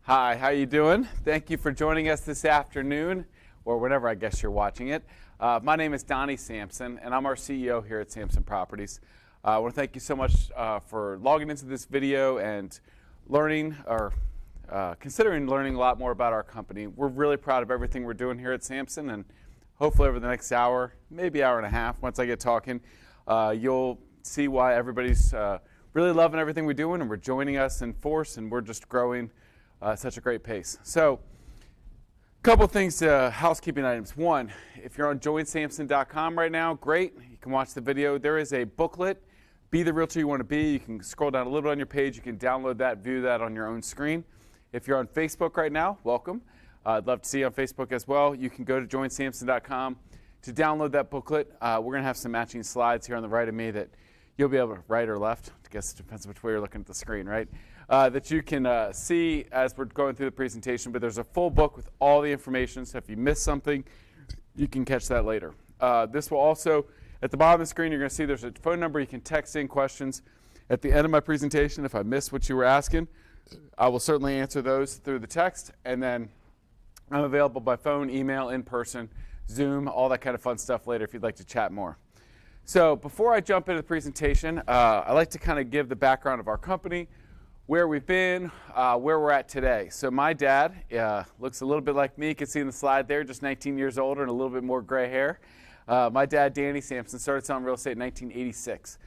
Hi, how you doing? Thank you for joining us this afternoon, or whenever I guess you're watching it. My name is Donny Samson, and I'm our CEO here at Samson Properties. I want to thank you so much for logging into this video and learning, or considering learning a lot more about our company. We're really proud of everything we're doing here at Samson, and hopefully over the next hour, maybe hour and a half, once I get talking, you'll see why everybody's really loving everything we're doing, and we're joining us in force, and we're just growing such a great pace. So, a couple things, housekeeping items. One, if you're on joinsamson.com right now, great. You can watch the video. There is a booklet, Be the Realtor You Want to Be. You can scroll down a little bit on your page. You can download that, view that on your own screen. If you're on Facebook right now, welcome. I'd love to see you on Facebook as well. You can go to joinsamson.com to download that booklet. We're going to have some matching slides here on the right of me that you'll be able to, right or left, I guess it depends which way you're looking at the screen, right? That you can see as we're going through the presentation, but there's a full book with all the information, so if you miss something, you can catch that later. This will also, at the bottom of the screen, you're going to see there's a phone number. You can text in questions. At the end of my presentation, if I missed what you were asking, I will certainly answer those through the text, and then I'm available by phone, email, in person, Zoom, all that kind of fun stuff later if you'd like to chat more. So before I jump into the presentation, I like to kind of give the background of our company, where we've been, where we're at today. So my dad looks a little bit like me. You can see in the slide there, just 19 years older and a little bit more gray hair. My dad, Donny Samson, started selling real estate in 1986.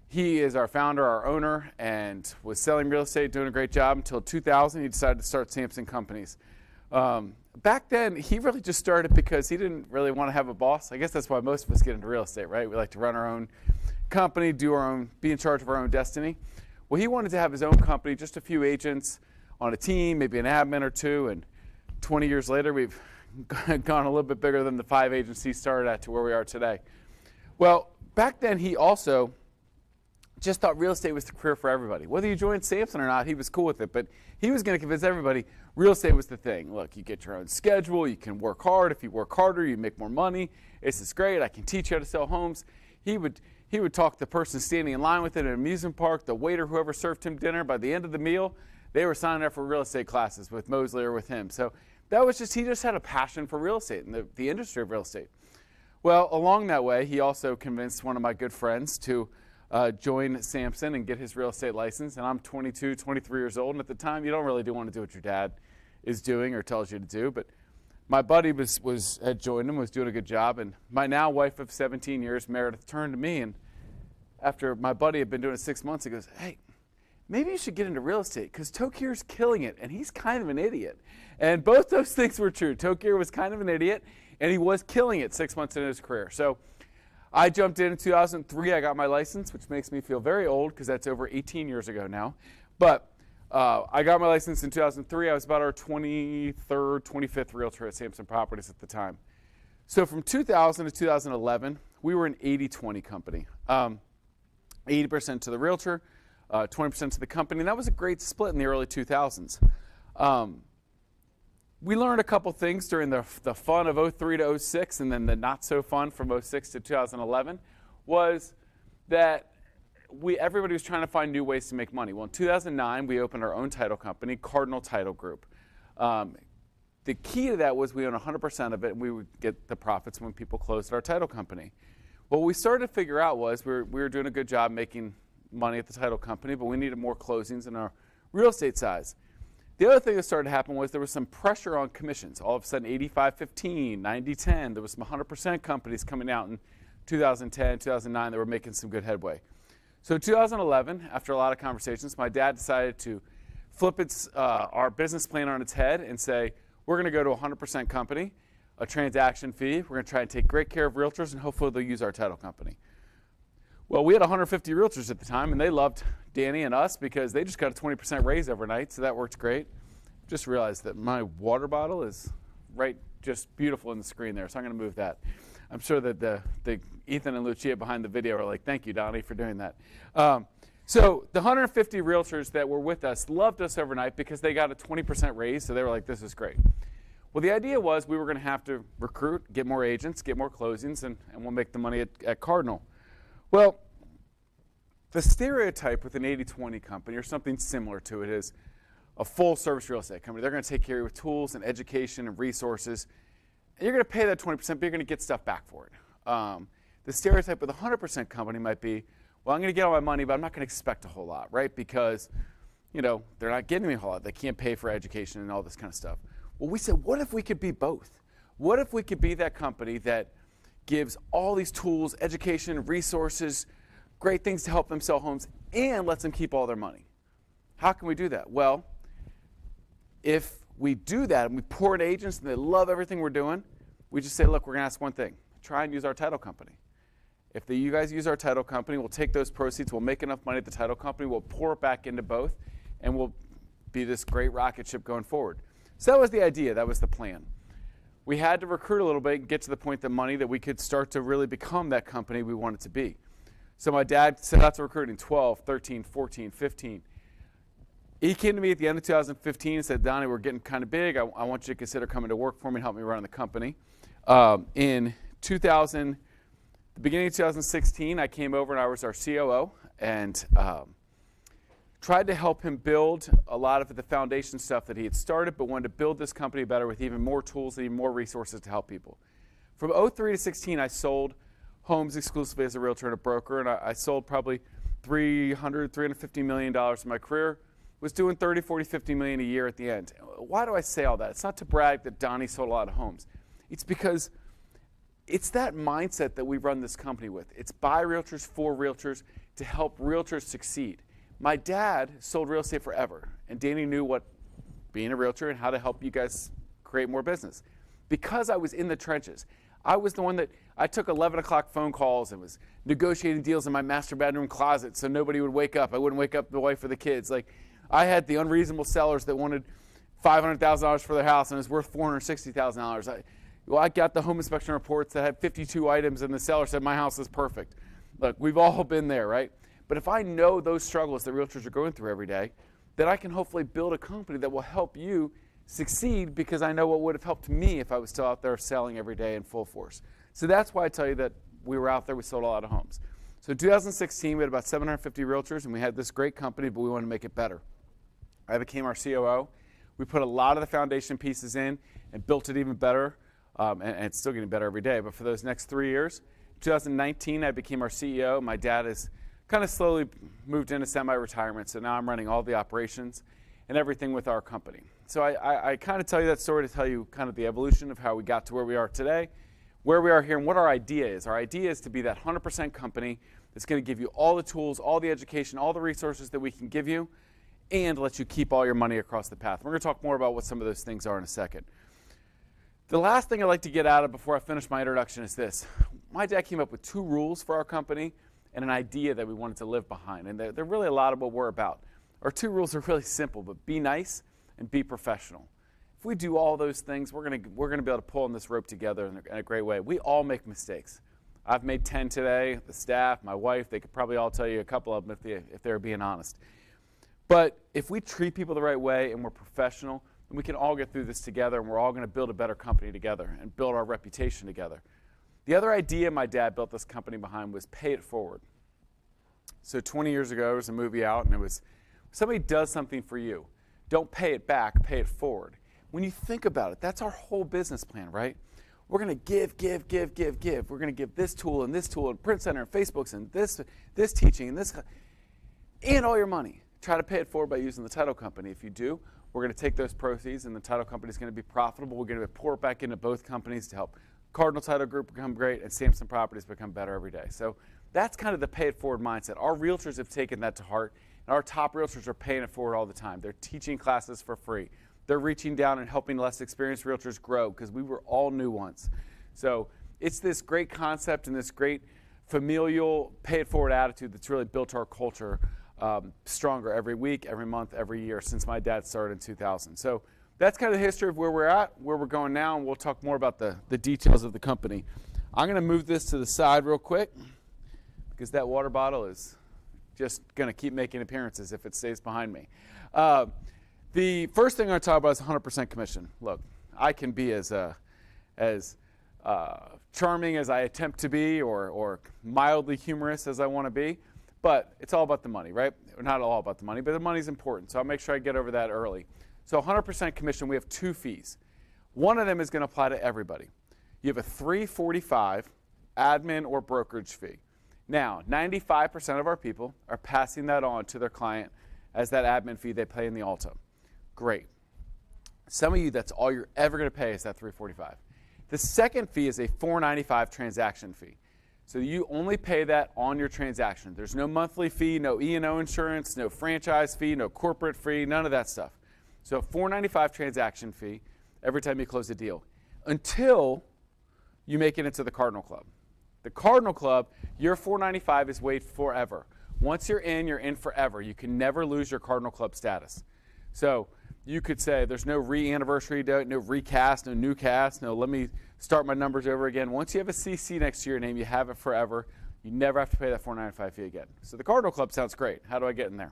He is our founder, our owner, and was selling real estate, doing a great job until 2000. He decided to start Samson Companies. Back then, he really just started because he didn't really want to have a boss. I guess that's why most of us get into real estate, right? We like to run our own company, do our own, be in charge of our own destiny. Well, he wanted to have his own company, just a few agents on a team, maybe an admin or two, and 20 years later, we've gone a little bit bigger than the 5 agencies he started at to where we are today. Well, back then, he also just thought real estate was the career for everybody. Whether you joined Samson or not, he was cool with it, but he was going to convince everybody real estate was the thing. Look, you get your own schedule, you can work hard. If you work harder, you make more money. This is great. I can teach you how to sell homes. He would talk to the person standing in line with it at an amusement park, the waiter, whoever served him dinner. By the end of the meal, they were signing up for real estate classes with Mosley or with him. So that was just, he just had a passion for real estate and the industry of real estate. Well, along that way, he also convinced one of my good friends to join Samson and get his real estate license. And I'm 22, 23 years old. And at the time, you don't really want to do what your dad is doing or tells you to do. But my buddy had joined him, was doing a good job. And my now wife of 17 years, Meredith, turned to me. And after my buddy had been doing it 6 months, he goes, hey, maybe you should get into real estate because Tokir's killing it. And he's kind of an idiot. And both those things were true. Tokir was kind of an idiot, and he was killing it 6 months into his career. So I jumped in 2003. I got my license, which makes me feel very old because that's over 18 years ago now. But I got my license in 2003. I was about our 23rd, 25th realtor at Samson Properties at the time. So from 2000 to 2011, we were an 80-20 company. 80% to the realtor, 20% to the company. And that was a great split in the early 2000s. We learned a couple things during the fun of 03 to 06 and then the not so fun from 06 to 2011 was that everybody was trying to find new ways to make money. Well, in 2009, we opened our own title company, Cardinal Title Group. The key to that was we own 100% of it, and we would get the profits when people closed our title company. What we started to figure out was we were doing a good job making money at the title company, but we needed more closings in our real estate size. The other thing that started to happen was there was some pressure on commissions. All of a sudden, 85-15, 90-10, there was some 100% companies coming out in 2010, 2009 that were making some good headway. So in 2011, after a lot of conversations, my dad decided to flip our business plan on its head and say, we're going to go to a 100% company, a transaction fee. We're going to try and take great care of realtors, and hopefully they'll use our title company. Well, we had 150 realtors at the time, and they loved Donny and us because they just got a 20% raise overnight, so that worked great. Just realized that my water bottle is right, just beautiful in the screen there, so I'm going to move that. I'm sure that the Ethan and Lucia behind the video are like, thank you, Donny, for doing that. So the 150 realtors that were with us loved us overnight because they got a 20% raise, so they were like, this is great. Well, the idea was we were going to have to recruit, get more agents, get more closings, and we'll make the money at Cardinal. Well, the stereotype with an 80-20 company, or something similar to it, is a full-service real estate company. They're going to take care of you with tools and education and resources. And you're going to pay that 20%, but you're going to get stuff back for it. The stereotype with a 100% company might be, well, I'm going to get all my money, but I'm not going to expect a whole lot, right? Because, you know, they're not getting me a whole lot. They can't pay for education and all this kind of stuff. Well, we said, what if we could be both? What if we could be that company that gives all these tools, education, resources, great things to help them sell homes, and lets them keep all their money? How can we do that? Well, if we do that and we pour in agents and they love everything we're doing, we just say, look, we're going to ask one thing. Try and use our title company. If you guys use our title company, we'll take those proceeds, we'll make enough money at the title company, we'll pour it back into both, and we'll be this great rocket ship going forward. So that was the idea, that was the plan. We had to recruit a little bit and get to the point of money that we could start to really become that company we wanted to be. So my dad set out to recruit in 12, 13, 14, 15. He came to me at the end of 2015 and said, Donnie, we're getting kind of big. I want you to consider coming to work for me and help me run the company. In the beginning of 2016, I came over and I was our COO and tried to help him build a lot of the foundation stuff that he had started, but wanted to build this company better with even more tools and even more resources to help people. From 03 to 16, I sold homes exclusively as a realtor and a broker, and I sold probably $350 million in my career. Was doing 30, 40, 50 million a year at the end. Why do I say all that? It's not to brag that Donnie sold a lot of homes. It's because it's that mindset that we run this company with. It's by realtors, for realtors, to help realtors succeed. My dad sold real estate forever, and Danny knew what being a realtor and how to help you guys create more business. Because I was in the trenches, I was the one that, I took 11 o'clock phone calls and was negotiating deals in my master bedroom closet so nobody would wake up. I wouldn't wake up the wife or the kids. Like, I had the unreasonable sellers that wanted $500,000 for their house and it was worth $460,000. I got the home inspection reports that had 52 items and the seller said my house is perfect. Look, we've all been there, right? But if I know those struggles that realtors are going through every day, then I can hopefully build a company that will help you succeed because I know what would have helped me if I was still out there selling every day in full force. So that's why I tell you that we were out there, we sold a lot of homes. So in 2016, we had about 750 realtors and we had this great company, but we wanted to make it better. I became our COO. We put a lot of the foundation pieces in and built it even better. And it's still getting better every day. But for those next 3 years, 2019, I became our CEO. My dad has kind of slowly moved into semi-retirement. So now I'm running all the operations and everything with our company. So I kind of tell you that story to tell you kind of the evolution of how we got to where we are today, where we are here, and what our idea is. Our idea is to be that 100% company that's going to give you all the tools, all the education, all the resources that we can give you, and let you keep all your money across the path. We're going to talk more about what some of those things are in a second. The last thing I'd like to get out of before I finish my introduction is this. My dad came up with 2 rules for our company and an idea that we wanted to live behind, and they're really a lot of what we're about. Our 2 rules are really simple, but be nice and be professional. If we do all those things, we're going to be able to pull on this rope together in a great way. We all make mistakes. I've made 10 today. The staff, my wife, they could probably all tell you a couple of them if they were being honest. But if we treat people the right way and we're professional, then we can all get through this together and we're all going to build a better company together and build our reputation together. The other idea my dad built this company behind was pay it forward. So 20 years ago, there was a movie out and it was, somebody does something for you. Don't pay it back, pay it forward. When you think about it, that's our whole business plan, right? We're going to give. We're going to give this tool and Print Center and Facebooks and this teaching and this, and all your money. Try to pay it forward by using the title company. If you do, we're going to take those proceeds and the title company is going to be profitable. We're going to pour it back into both companies to help Cardinal Title Group become great and Samson Properties become better every day. So that's kind of the pay it forward mindset. Our realtors have taken that to heart, and our top realtors are paying it forward all the time. They're teaching classes for free. They're reaching down and helping less experienced realtors grow because we were all new once. So it's this great concept and this great familial pay it forward attitude that's really built our culture stronger every week, every month, every year since my dad started in 2000. So that's kind of the history of where we're at, where we're going now, and we'll talk more about the details of the company. I'm going to move this to the side real quick because that water bottle is just going to keep making appearances if it stays behind me. The first thing I'm going to talk about is 100% commission. Look, I can be as charming as I attempt to be or mildly humorous as I want to be, but it's all about the money, right? not all about the money, but the money's important. So I'll make sure I get over that early. So 100% commission, we have 2 fees. One of them is going to apply to everybody. You have a $345 admin or brokerage fee. Now, 95% of our people are passing that on to their client as that admin fee they pay in the Alta. Great. Some of you, that's all you're ever going to pay is that $345. The second fee is a $495 transaction fee. So you only pay that on your transaction. There's no monthly fee, no E&O insurance, no franchise fee, no corporate fee, none of that stuff. So $495 transaction fee every time you close a deal until you make it into the Cardinal Club. The Cardinal Club, your $495 is waived forever. Once you're in forever. You can never lose your Cardinal Club status. So you could say there's no re-anniversary date, no recast, no new cast, no let me start my numbers over again. Once you have a CC next to your name, you have it forever. You never have to pay that $495 fee again. So the Cardinal Club sounds great. How do I get in there?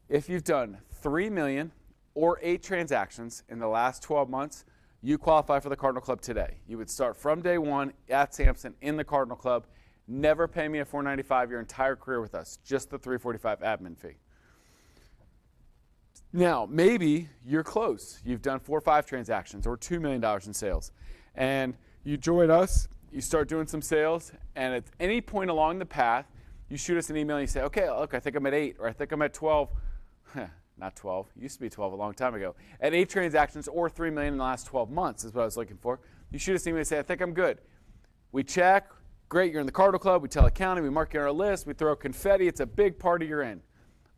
If you've done 3 million or 8 transactions in the last 12 months, you qualify for the Cardinal Club today. You would start from day one at Samson in the Cardinal Club. Never pay me a $495 your entire career with us, just the $345 admin fee. Now, maybe you're close. You've done 4 or 5 transactions or $2 million in sales. And you join us, you start doing some sales, and at any point along the path, you shoot us an email and you say, okay, look, I think I'm at 8, or I think I'm at 12. Not 12. It used to be 12 a long time ago. At 8 transactions or $3 million in the last 12 months is what I was looking for. You shoot us an email and say, I think I'm good. We check. Great, you're in the Cardinal Club. We tell accounting. We mark you on our list. We throw confetti. It's a big party you're in.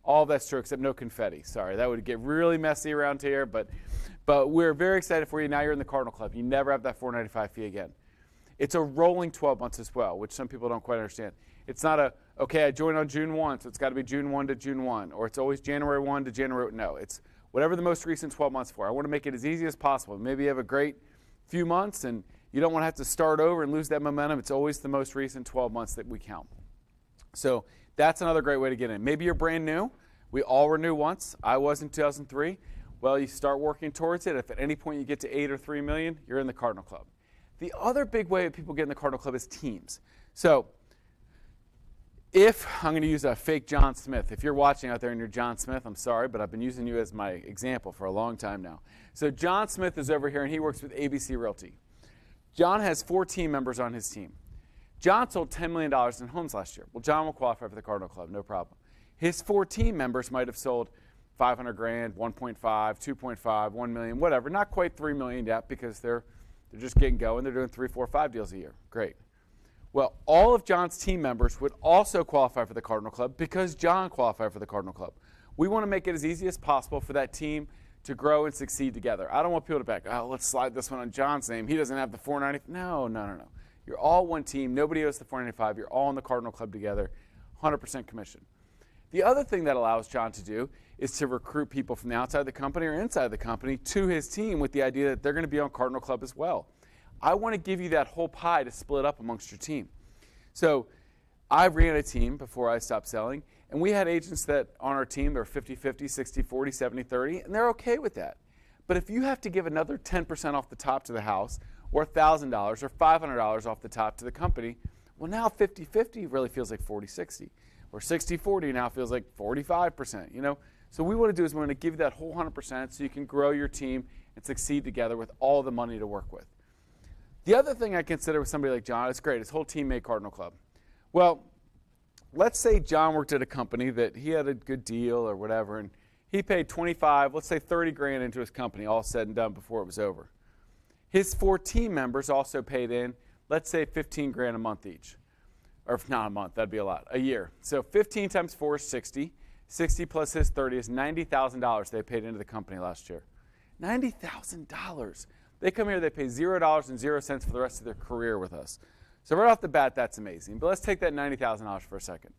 All of that's true except no confetti. Sorry, that would get really messy around here, but we're very excited for you. Now you're in the Cardinal Club. You never have that $495 fee again. It's a rolling 12 months as well, which some people don't quite understand. It's not okay, I joined on June 1, so it's got to be June 1 to June 1, or it's always January 1 to January. No, it's whatever the most recent 12 months for. I want to make it as easy as possible. Maybe you have a great few months and you don't want to have to start over and lose that momentum. It's always the most recent 12 months that we count. So that's another great way to get in. Maybe you're brand new. We all renew once. I was in 2003. Well, you start working towards it. If at any point you get to 8 or 3 million, you're in the Cardinal Club. The other big way people get in the Cardinal Club is teams. So if I'm going to use a fake John Smith. If you're watching out there and you're John Smith, I'm sorry, but I've been using you as my example for a long time now. So John Smith is over here, and he works with ABC Realty. John has 4 team members on his team. John sold $10 million in homes last year. Well, John will qualify for the Cardinal Club, no problem. His 4 team members might have sold $500,000, 1.5, 2.5, 1 million, whatever. Not quite 3 million yet because they're just getting going. They're doing 3, 4, 5 deals a year. Great. Well, all of John's team members would also qualify for the Cardinal Club because John qualified for the Cardinal Club. We want to make it as easy as possible for that team to grow and succeed together. I don't want people to back, oh, let's slide this one on John's name. He doesn't have the $495. No. You're all one team. Nobody owes the $495. You're all in the Cardinal Club together, 100% commission. The other thing that allows John to do is to recruit people from the outside of the company or inside the company to his team with the idea that they're going to be on Cardinal Club as well. I want to give you that whole pie to split up amongst your team. So I ran a team before I stopped selling, and we had agents that on our team, they're 50-50, 60-40, 70-30, and they're okay with that. But if you have to give another 10% off the top to the house, or $1,000 or $500 off the top to the company, well, now 50-50 really feels like 40-60. Or 60-40 now feels like 45%, you know? So what we want to do is we want to give you that whole 100% so you can grow your team and succeed together with all the money to work with. The other thing I consider with somebody like John, it's great, his whole team made Cardinal Club. Well, let's say John worked at a company that he had a good deal or whatever, and he paid 25, let's say 30 grand into his company, all said and done before it was over. His 4 team members also paid in, let's say 15 grand a month each. Or if not a month, that'd be a lot, a year. So 15 times 4 is 60. 60 plus his 30 is $90,000 they paid into the company last year. $90,000. They come here, they pay $0.00 for the rest of their career with us. So right off the bat, that's amazing. But let's take that $90,000 for a second.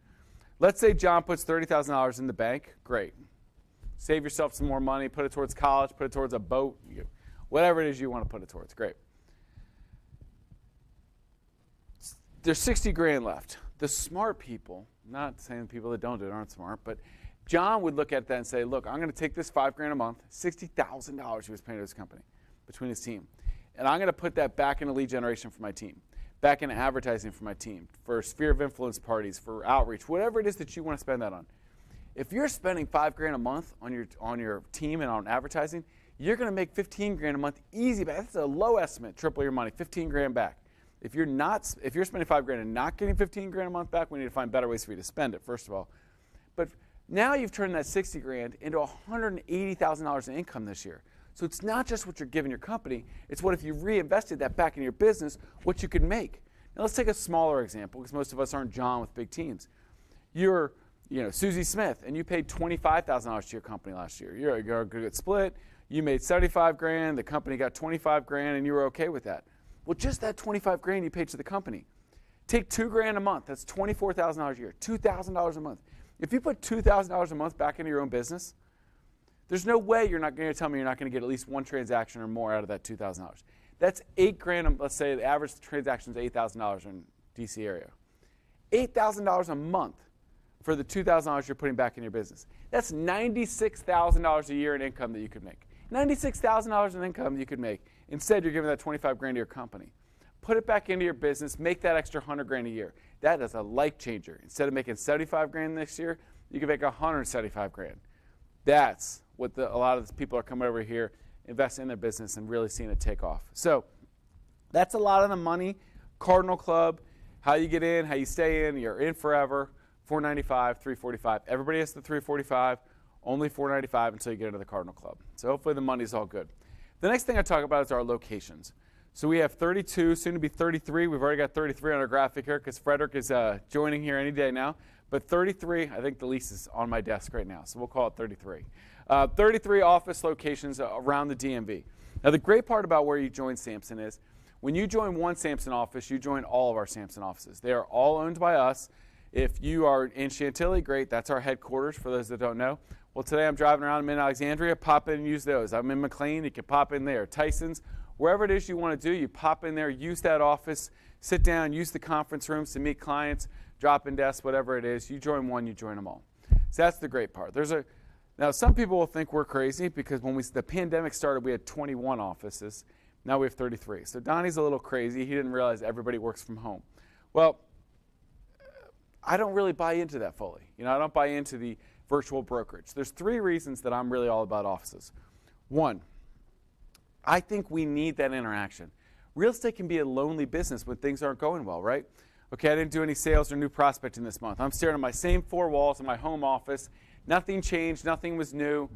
Let's say John puts $30,000 in the bank. Great. Save yourself some more money, put it towards college, put it towards a boat, whatever it is you want to put it towards. Great. There's 60 grand left. The smart people, not saying people that don't do it aren't smart, but John would look at that and say, look, I'm going to take this $5 grand a month, $60,000 he was paying to his company between his team, and I'm going to put that back into lead generation for my team, back into advertising for my team, for sphere of influence parties, for outreach, whatever it is that you want to spend that on. If you're spending $5,000 a month on your team and on advertising, you're going to make $15,000 a month easy back. That's a low estimate, triple your money, $15,000 back. If you're spending $5,000 and not getting $15,000 a month back, we need to find better ways for you to spend it, first of all. But now you've turned that $60,000 into $180,000 in income this year. So it's not just what you're giving your company, it's what if you reinvested that back in your business, what you could make. Now let's take a smaller example, because most of us aren't John with big teams. You're Susie Smith, and you paid $25,000 to your company last year. You're a good split. You made $75,000, the company got $25,000, and you were okay with that. Well, just that $25,000 you paid to the company. Take $2,000 a month. That's $24,000 a year. $2,000 a month. If you put $2,000 a month back into your own business, there's no way you're not going to tell me you're not going to get at least one transaction or more out of that $2,000. That's $8,000. Let's say the average transaction is $8,000 in DC area. $8,000 a month for the $2,000 you're putting back in your business. That's $96,000 a year in income that you could make. $96,000 in income you could make. Instead, you're giving that $25,000 to your company. Put it back into your business. Make that extra $100,000 a year. That is a life changer. Instead of making $75,000 next year, you can make $175,000. That's what a lot of the people are coming over here, investing in their business and really seeing it take off. So that's a lot of the money. Cardinal Club, how you get in, how you stay in, you're in forever. $495, $345. Everybody has the $345. Only $495 until you get into the Cardinal Club. So hopefully the money's all good. The next thing I talk about is our locations. So we have 32, soon to be 33. We've already got 33 on our graphic here because Frederick is joining here any day now. But 33, I think the lease is on my desk right now, so we'll call it 33. 33 office locations around the DMV. Now the great part about where you join Samson is when you join one Samson office, you join all of our Samson offices. They are all owned by us. If you are in Chantilly, great, that's our headquarters for those that don't know. Well, today I'm driving around, I'm in Alexandria, pop in and use those. I'm in McLean, you can pop in there. Tyson's, wherever it is you want to do, you pop in there, use that office, sit down, use the conference rooms to meet clients, drop in desks, whatever it is. You join one, you join them all. So that's the great part. Now, some people will think we're crazy because when the pandemic started, we had 21 offices. Now we have 33. So Donnie's a little crazy. He didn't realize everybody works from home. Well, I don't really buy into that fully. I don't buy into the virtual brokerage. There's 3 reasons that I'm really all about offices. 1, I think we need that interaction. Real estate can be a lonely business when things aren't going well, right? Okay, I didn't do any sales or new prospecting this month. I'm staring at my same 4 walls in my home office. Nothing changed. Nothing was new.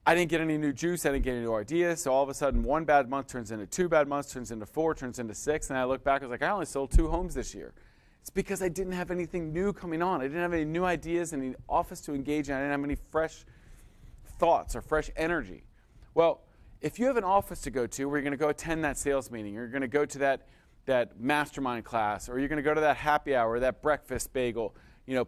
I didn't get any new juice. I didn't get any new ideas. So all of a sudden, 1 bad month turns into 2 bad months, turns into 4, turns into 6. And I look back, I was like, I only sold 2 homes this year. It's because I didn't have anything new coming on. I didn't have any new ideas, any office to engage in. I didn't have any fresh thoughts or fresh energy. Well, if you have an office to go to where you're going to go attend that sales meeting, you're going to go to that mastermind class, or you're going to go to that happy hour, that breakfast bagel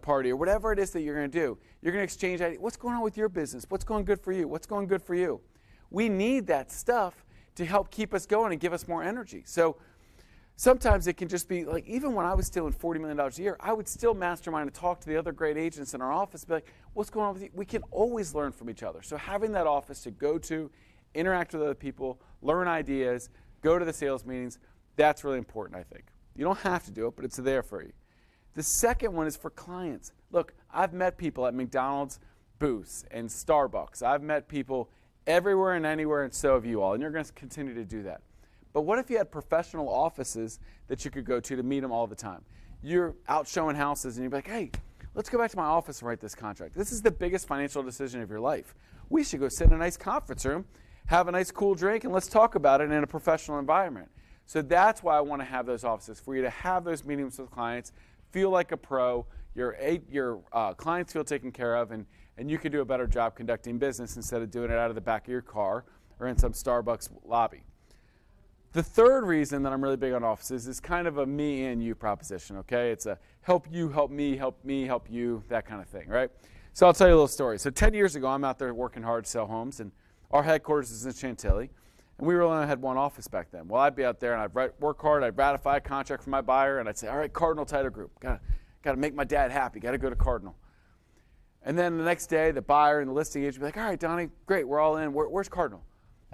party, or whatever it is that you're going to do, you're going to exchange ideas. What's going on with your business? What's going good for you? What's going good for you? We need that stuff to help keep us going and give us more energy. So sometimes it can just be like, even when I was stealing $40 million a year, I would still mastermind and talk to the other great agents in our office, be like, what's going on with you? We can always learn from each other. So having that office to go to, interact with other people, learn ideas, go to the sales meetings, that's really important, I think. You don't have to do it, but it's there for you. The second one is for clients. Look, I've met people at McDonald's booths and Starbucks. I've met people everywhere and anywhere, and so have you all, and you're going to continue to do that. But what if you had professional offices that you could go to meet them all the time? You're out showing houses, and you're like, hey, let's go back to my office and write this contract. This is the biggest financial decision of your life. We should go sit in a nice conference room, have a nice cool drink, and let's talk about it in a professional environment. So that's why I want to have those offices, for you to have those meetings with clients, feel like a pro, your clients feel taken care of, and you can do a better job conducting business instead of doing it out of the back of your car or in some Starbucks lobby. The third reason that I'm really big on offices is kind of a me and you proposition, okay? It's a help you, help me, help you, that kind of thing, right? So I'll tell you a little story. So 10 years ago, I'm out there working hard to sell homes, and our headquarters is in Chantilly, and we really only had 1 office back then. Well, I'd be out there, and I'd work hard, I'd ratify a contract for my buyer, and I'd say, all right, Cardinal Title Group, got to make my dad happy, got to go to Cardinal. And then the next day, the buyer and the listing agent would be like, all right, Donnie, great, we're all in. Where's Cardinal?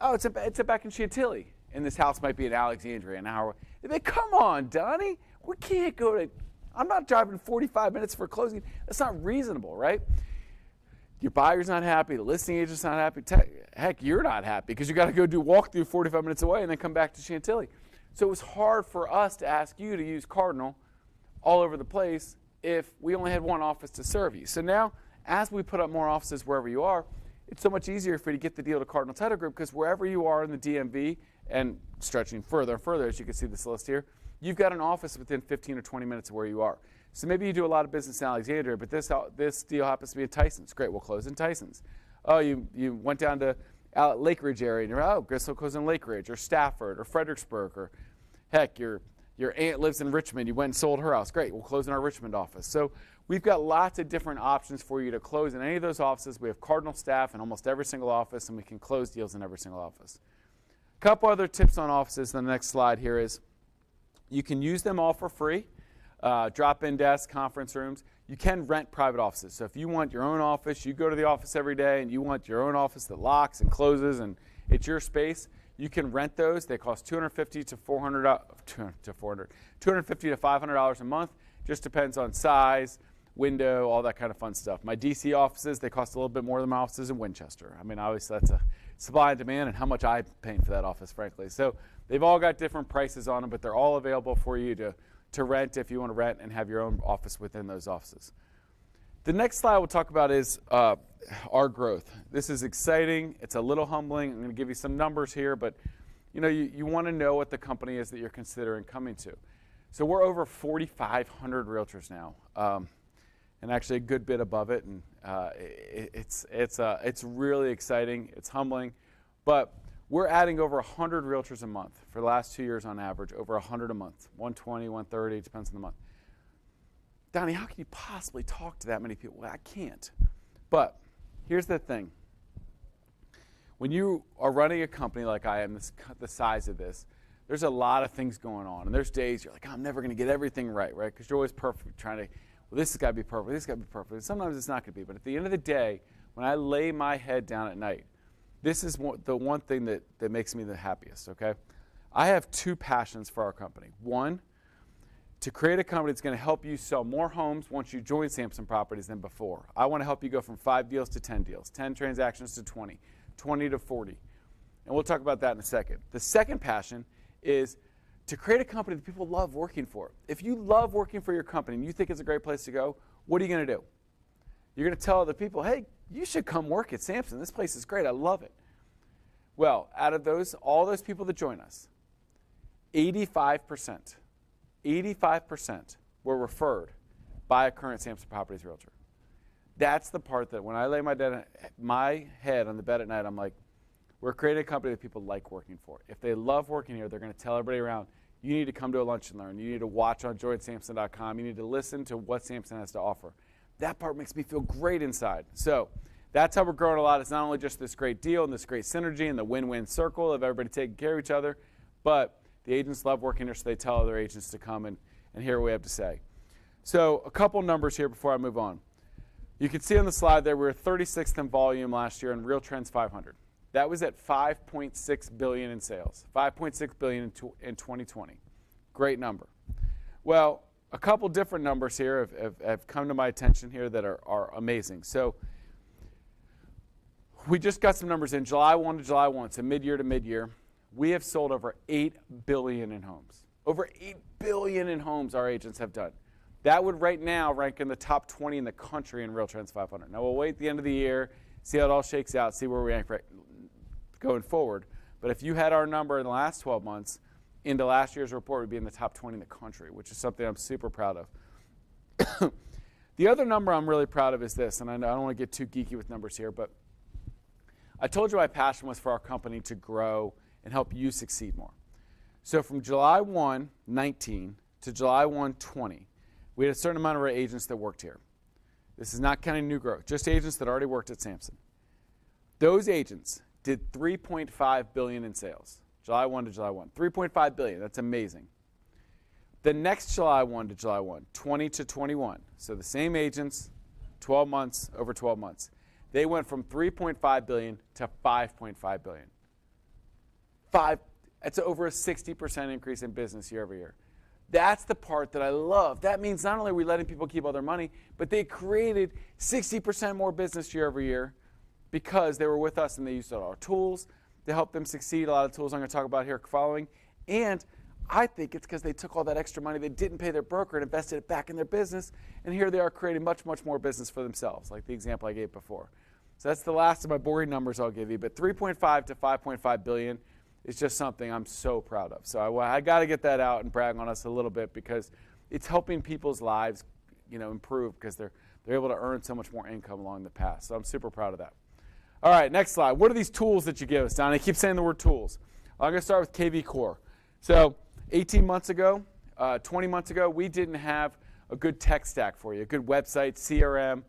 Oh, it's back in Chantilly. And this house might be in Alexandria, an hour. They'd be like, come on, Donnie, we can't go to, I'm not driving 45 minutes for closing. That's not reasonable, right? your buyer's not happy, the listing agent's not happy, heck, you're not happy because you got to go do walkthrough 45 minutes away and then come back to Chantilly. So it was hard for us to ask you to use Cardinal all over the place if we only had one office to serve you. So now, as we put up more offices wherever you are, it's so much easier for you to get the deal to Cardinal Title Group because wherever you are in the DMV and stretching further and further, as you can see this list here, you've got an office within 15 or 20 minutes of where you are. So maybe you do a lot of business in Alexandria, but this deal happens to be in Tysons. Great, we'll close in Tysons. Oh, you went down to Lake Ridge area, and you're, oh, guess we'll close in Lake Ridge, or Stafford, or Fredericksburg, or heck, your aunt lives in Richmond. You went and sold her house. Great, we'll close in our Richmond office. So we've got lots of different options for you to close in any of those offices. We have Cardinal staff in almost every single office, and we can close deals in every single office. A couple other tips on offices. The next slide here is you can use them all for free. Drop-in desks, conference rooms. You can rent private offices. So if you want your own office, you go to the office every day and you want your own office that locks and closes and it's your space, you can rent those. They cost $250 to $500 a month. Just depends on size, window, all that kind of fun stuff. My DC offices, they cost a little bit more than my offices in Winchester. I mean, obviously that's a supply and demand and how much I'm paying for that office, frankly. So they've all got different prices on them, but they're all available for you to rent if you want to rent and have your own office within those offices. The next slide we'll talk about is our growth. This is exciting. It's a little humbling. I'm going to give you some numbers here, but you want to know what the company is that you're considering coming to. So we're over 4,500 realtors now, and actually a good bit above it. And it's really exciting. It's humbling, but we're adding over 100 realtors a month for the last 2 years on average, over 100 a month, 120, 130, depends on the month. Donny, how can you possibly talk to that many people? Well, I can't. But here's the thing. When you are running a company like I am, the size of this, there's a lot of things going on. And there's days you're like, I'm never going to get everything right? Because you're always perfect, trying to, well, this has got to be perfect, this has got to be perfect. And sometimes it's not going to be. But at the end of the day, when I lay my head down at night, this is the one thing that makes me the happiest, okay? I have two passions for our company. One, to create a company that's going to help you sell more homes once you join Samson Properties than before. I want to help you go from 5 deals to 10 deals, 10 transactions to 20, 20 to 40. And we'll talk about that in a second. The second passion is to create a company that people love working for. If you love working for your company and you think it's a great place to go, what are you going to do? You're going to tell other people, hey, you should come work at Samson. This place is great. I love it. Well, out of all those people that join us, 85% were referred by a current Samson Properties realtor. That's the part that when I lay my head on the bed at night, I'm like, we're creating a company that people like working for. If they love working here, they're going to tell everybody around, you need to come to a lunch and learn. You need to watch on joinsamson.com. You need to listen to what Samson has to offer. That part makes me feel great inside. So that's how we're growing a lot. It's not only just this great deal and this great synergy and the win-win circle of everybody taking care of each other, but the agents love working here, so they tell other agents to come and hear what we have to say. So a couple numbers here before I move on. You can see on the slide there we were 36th in volume last year in Real Trends 500. That was at $5.6 billion in sales, $5.6 billion in 2020. Great number. Well, a couple different numbers here have come to my attention here that are amazing. So we just got some numbers in July 1 to July 1, so mid-year to mid-year. We have sold over $8 billion in homes. Over $8 billion in homes our agents have done. That would right now rank in the top 20 in the country in Real Trends 500. Now we'll wait at the end of the year, see how it all shakes out, see where we rank going forward. But if you had our number in the last 12 months, into last year's report, we'd be in the top 20 in the country, which is something I'm super proud of. The other number I'm really proud of is this, and I don't want to get too geeky with numbers here, but I told you my passion was for our company to grow and help you succeed more. So from July 1, 19 to July 1, 20, we had a certain amount of our agents that worked here. This is not counting new growth, just agents that already worked at Samson. Those agents did $3.5 billion in sales. July 1 to July 1. $3.5 billion. That's amazing. The next July 1 to July 1, 20 to 21. So the same agents, 12 months, over 12 months. They went from $3.5 billion to $5.5 billion. That's over a 60% increase in business year over year. That's the part that I love. That means not only are we letting people keep all their money, but they created 60% more business year over year because they were with us and they used all our tools to help them succeed. A lot of tools I'm going to talk about here following. And I think it's because they took all that extra money they didn't pay their broker and invested it back in their business. And here they are creating much, much more business for themselves, like the example I gave before. So that's the last of my boring numbers I'll give you. But 3.5 to 5.5 billion is just something I'm so proud of. So I got to get that out and brag on us a little bit because it's helping people's lives, improve because they're able to earn so much more income along the path. So I'm super proud of that. All right, next slide. What are these tools that you give us, Donny? I keep saying the word tools. I'm going to start with KV Core. So 18 months ago, 20 months ago, we didn't have a good tech stack for you, a good website, CRM,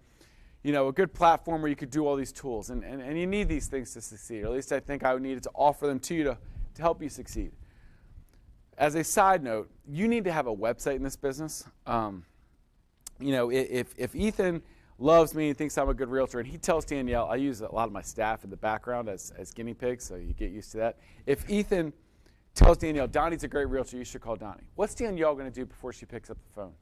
a good platform where you could do all these tools. And you need these things to succeed. Or at least I think I needed to offer them to you to help you succeed. As a side note, you need to have a website in this business. If Ethan loves me and thinks I'm a good realtor, and he tells Danielle, I use a lot of my staff in the background as guinea pigs, so you get used to that. If Ethan tells Danielle, Donnie's a great realtor, you should call Donnie. What's Danielle going to do before she picks up the phone?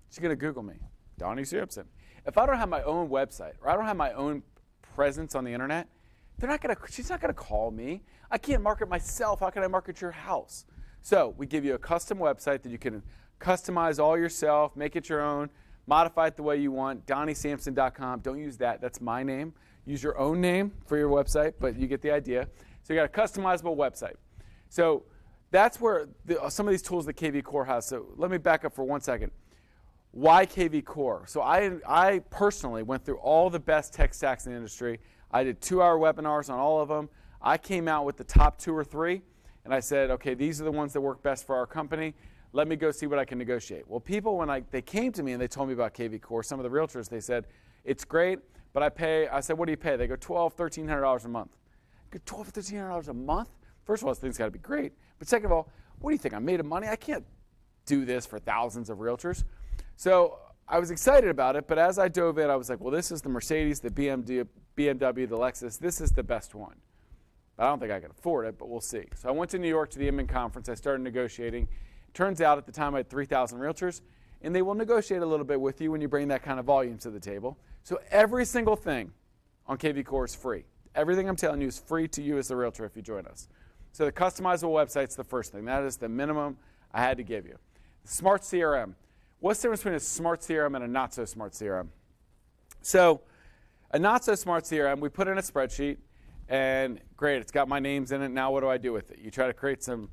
She's going to Google me, Donny Samson. If I don't have my own website or I don't have my own presence on the internet, she's not going to call me. I can't market myself. How can I market your house? So we give you a custom website that you can customize all yourself, make it your own, modify it the way you want, DonnySamson.com. Don't use that. That's my name. Use your own name for your website, but you get the idea. So you got a customizable website. So that's where some of these tools that KV Core has. So let me back up for 1 second. Why KV Core? So I personally went through all the best tech stacks in the industry. I did 2-hour webinars on all of them. I came out with the top 2 or 3, and I said, okay, these are the ones that work best for our company. Let me go see what I can negotiate. Well, people, when they came to me and they told me about KV Core, some of the realtors, they said, it's great, but I said, what do you pay? They go, $1,200, $1,300 a month. I go, $1,200, $1,300 a month? First of all, this thing's got to be great. But second of all, what do you think? I made of money? I can't do this for thousands of realtors. So I was excited about it, but as I dove in, I was like, well, this is the Mercedes, the BMW, the Lexus. This is the best one. I don't think I can afford it, but we'll see. So I went to New York to the Inman Conference. I started negotiating. Turns out at the time I had 3,000 realtors, and they will negotiate a little bit with you when you bring that kind of volume to the table. So every single thing on KV Core is free. Everything I'm telling you is free to you as a realtor if you join us. So the customizable website's the first thing. That is the minimum I had to give you. Smart CRM. What's the difference between a smart CRM and a not-so-smart CRM? So a not-so-smart CRM, we put in a spreadsheet, and great, it's got my names in it. Now what do I do with it? You try to create some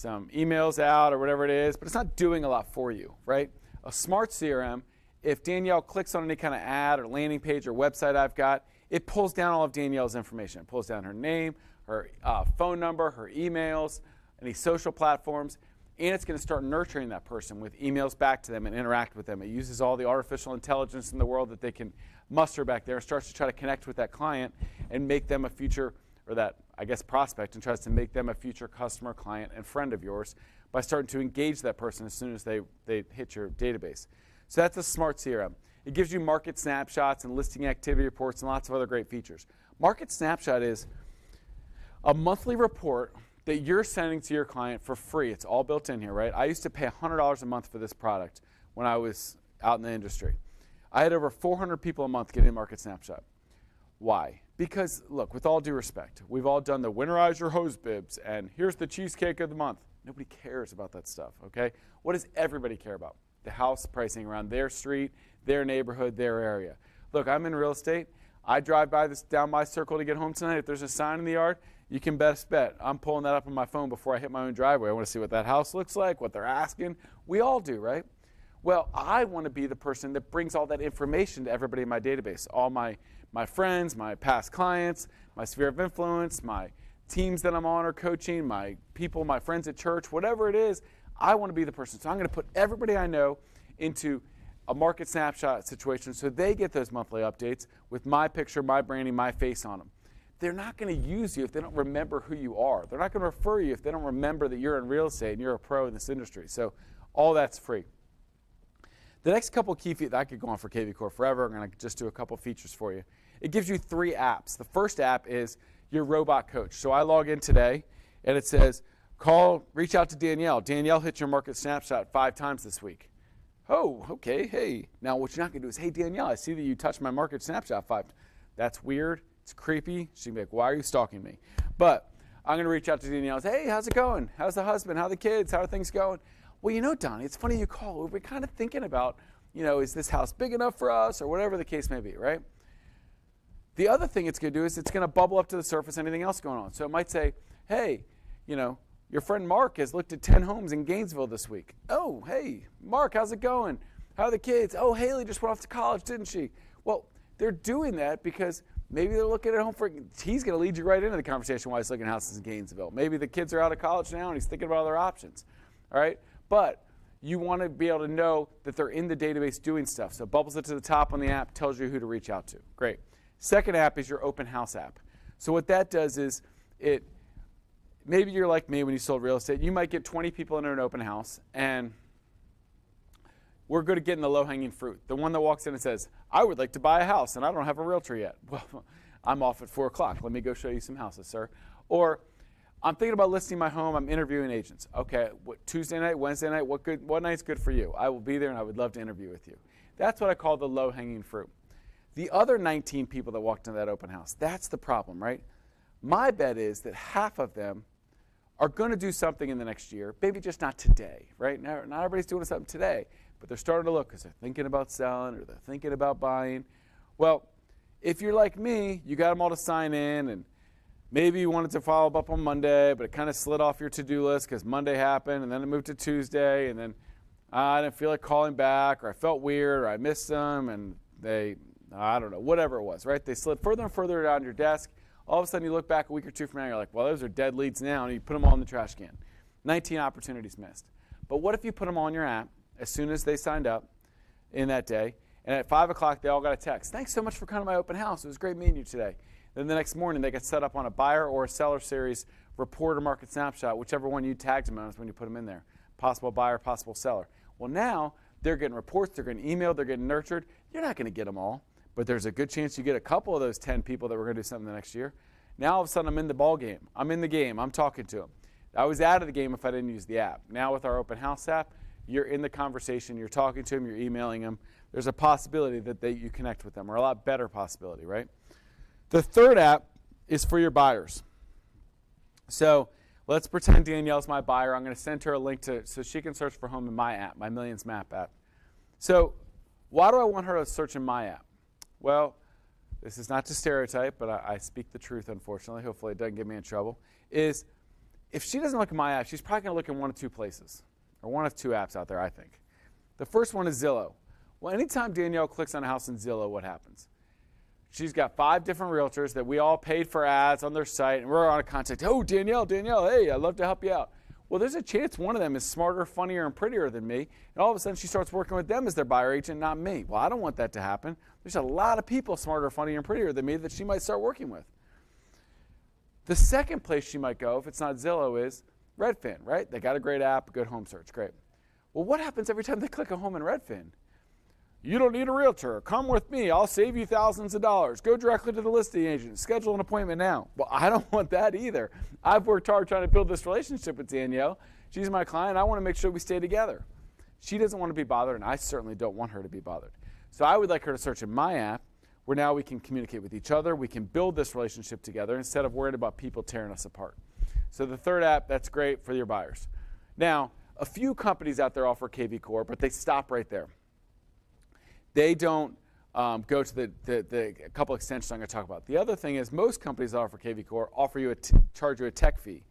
emails out or whatever it is, but it's not doing a lot for you, right? A smart CRM, if Danielle clicks on any kind of ad or landing page or website I've got, it pulls down all of Danielle's information. It pulls down her name, her phone number, her emails, any social platforms, and it's going to start nurturing that person with emails back to them and interact with them. It uses all the artificial intelligence in the world that they can muster back there and starts to try to connect with that client and make them a future, or that, I guess, prospect, and tries to make them a future customer, client, and friend of yours by starting to engage that person as soon as they hit your database. So that's a smart CRM. It gives you market snapshots and listing activity reports and lots of other great features. Market snapshot is a monthly report that you're sending to your client for free. It's all built in here, right? I used to pay $100 a month for this product when I was out in the industry. I had over 400 people a month getting a market snapshot. Why? Because, look, with all due respect, we've all done the winterize your hose bibs and here's the cheesecake of the month. Nobody cares about that stuff, okay? What does everybody care about? The house pricing around their street, their neighborhood, their area. Look, I'm in real estate. I drive by this down my circle to get home tonight. If there's a sign in the yard, you can best bet I'm pulling that up on my phone before I hit my own driveway. I want to see what that house looks like, what they're asking. We all do, right? Well, I want to be the person that brings all that information to everybody in my database, all my friends, my past clients, my sphere of influence, my teams that I'm on or coaching, my people, my friends at church, whatever it is, I want to be the person. So I'm going to put everybody I know into a market snapshot situation so they get those monthly updates with my picture, my branding, my face on them. They're not going to use you if they don't remember who you are. They're not going to refer you if they don't remember that you're in real estate and you're a pro in this industry. So all that's free. The next couple key features, I could go on for KV Core forever. I'm going to just do a couple features for you. It gives you 3 apps. The first app is your robot coach. So I log in today, and it says, Reach out to Danielle. Danielle hit your market snapshot 5 times this week. Oh, okay, hey. Now what you're not gonna do is, hey Danielle, I see that you touched my market snapshot 5 times. That's weird, it's creepy. She'd be like, why are you stalking me? But I'm gonna reach out to Danielle and say, hey, how's it going? How's the husband? How are the kids? How are things going? Well, you know, Donny, it's funny you call. We're kind of thinking about, you know, is this house big enough for us or whatever the case may be, right? The other thing it's gonna do is it's gonna bubble up to the surface anything else going on. So it might say, hey, you know, your friend Mark has looked at 10 homes in Gainesville this week. Oh, hey, Mark, how's it going? How are the kids? Oh, Haley just went off to college, didn't she? Well, they're doing that because maybe they're looking at home for, he's going to lead you right into the conversation while he's looking at houses in Gainesville. Maybe the kids are out of college now and he's thinking about other options, all right? But you want to be able to know that they're in the database doing stuff. So it bubbles it to the top on the app, tells you who to reach out to. Great. Second app is your open house app. So what that does is maybe you're like me when you sold real estate. You might get 20 people in an open house, and we're good at getting the low-hanging fruit. The one that walks in and says, I would like to buy a house, and I don't have a realtor yet. Well, I'm off at 4 o'clock. Let me go show you some houses, sir. Or I'm thinking about listing my home. I'm interviewing agents. Okay, Tuesday night, Wednesday night, what night's good for you? I will be there, and I would love to interview with you. That's what I call the low-hanging fruit. The other 19 people that walked into that open house, that's the problem, right? My bet is that half of them are going to do something in the next year, maybe just not today, right? Not everybody's doing something today, but they're starting to look because they're thinking about selling or they're thinking about buying. Well, if you're like me, you got them all to sign in, and maybe you wanted to follow up on Monday, but it kind of slid off your to-do list because Monday happened, and then it moved to Tuesday, and then I didn't feel like calling back, or I felt weird, or I missed them, and I don't know, whatever it was, right? They slid further and further down your desk. All of a sudden, you look back a week or two from now, you're like, well, those are dead leads now, and you put them all in the trash can. 19 opportunities missed. But what if you put them all in your app as soon as they signed up in that day, and at 5 o'clock, they all got a text. Thanks so much for coming to my open house. It was great meeting you today. Then the next morning, they get set up on a buyer or a seller series report or market snapshot, whichever one you tagged them on is when you put them in there. Possible buyer, possible seller. Well, now they're getting reports, they're getting emailed, they're getting nurtured. You're not going to get them all. But there's a good chance you get a couple of those 10 people that were going to do something the next year. Now all of a sudden I'm in the ball game. I'm in the game. I'm talking to them. I was out of the game if I didn't use the app. Now with our open house app, you're in the conversation. You're talking to them. You're emailing them. There's a possibility that you connect with them, or a lot better possibility, right? The third app is for your buyers. So let's pretend Danielle's my buyer. I'm going to send her a link so she can search for home in my app, my Millions Map app. So why do I want her to search in my app? Well, this is not to stereotype, but I speak the truth, unfortunately. Hopefully it doesn't get me in trouble. Is if she doesn't look at my app, she's probably going to look in one of two places, or one of two apps out there, I think. The first one is Zillow. Well, anytime Danielle clicks on a house in Zillow, what happens? She's got 5 different realtors that we all paid for ads on their site, and we're on a contact. Oh, Danielle, hey, I'd love to help you out. Well, there's a chance one of them is smarter, funnier, and prettier than me, and all of a sudden she starts working with them as their buyer agent, not me. Well, I don't want that to happen. There's a lot of people smarter, funnier, and prettier than me that she might start working with. The second place she might go, if it's not Zillow, is Redfin, right? They got a great app, good home search, great. Well, what happens every time they click a home in Redfin? You don't need a realtor. Come with me. I'll save you thousands of dollars. Go directly to the listing agent. Schedule an appointment now. Well, I don't want that either. I've worked hard trying to build this relationship with Danielle. She's my client. I want to make sure we stay together. She doesn't want to be bothered, and I certainly don't want her to be bothered. So I would like her to search in my app, where now we can communicate with each other. We can build this relationship together instead of worried about people tearing us apart. So the third app, that's great for your buyers. Now, a few companies out there offer KV Core, but they stop right there. They don't go to the couple extensions I'm going to talk about. The other thing is most companies that offer KV Core charge you a tech fee,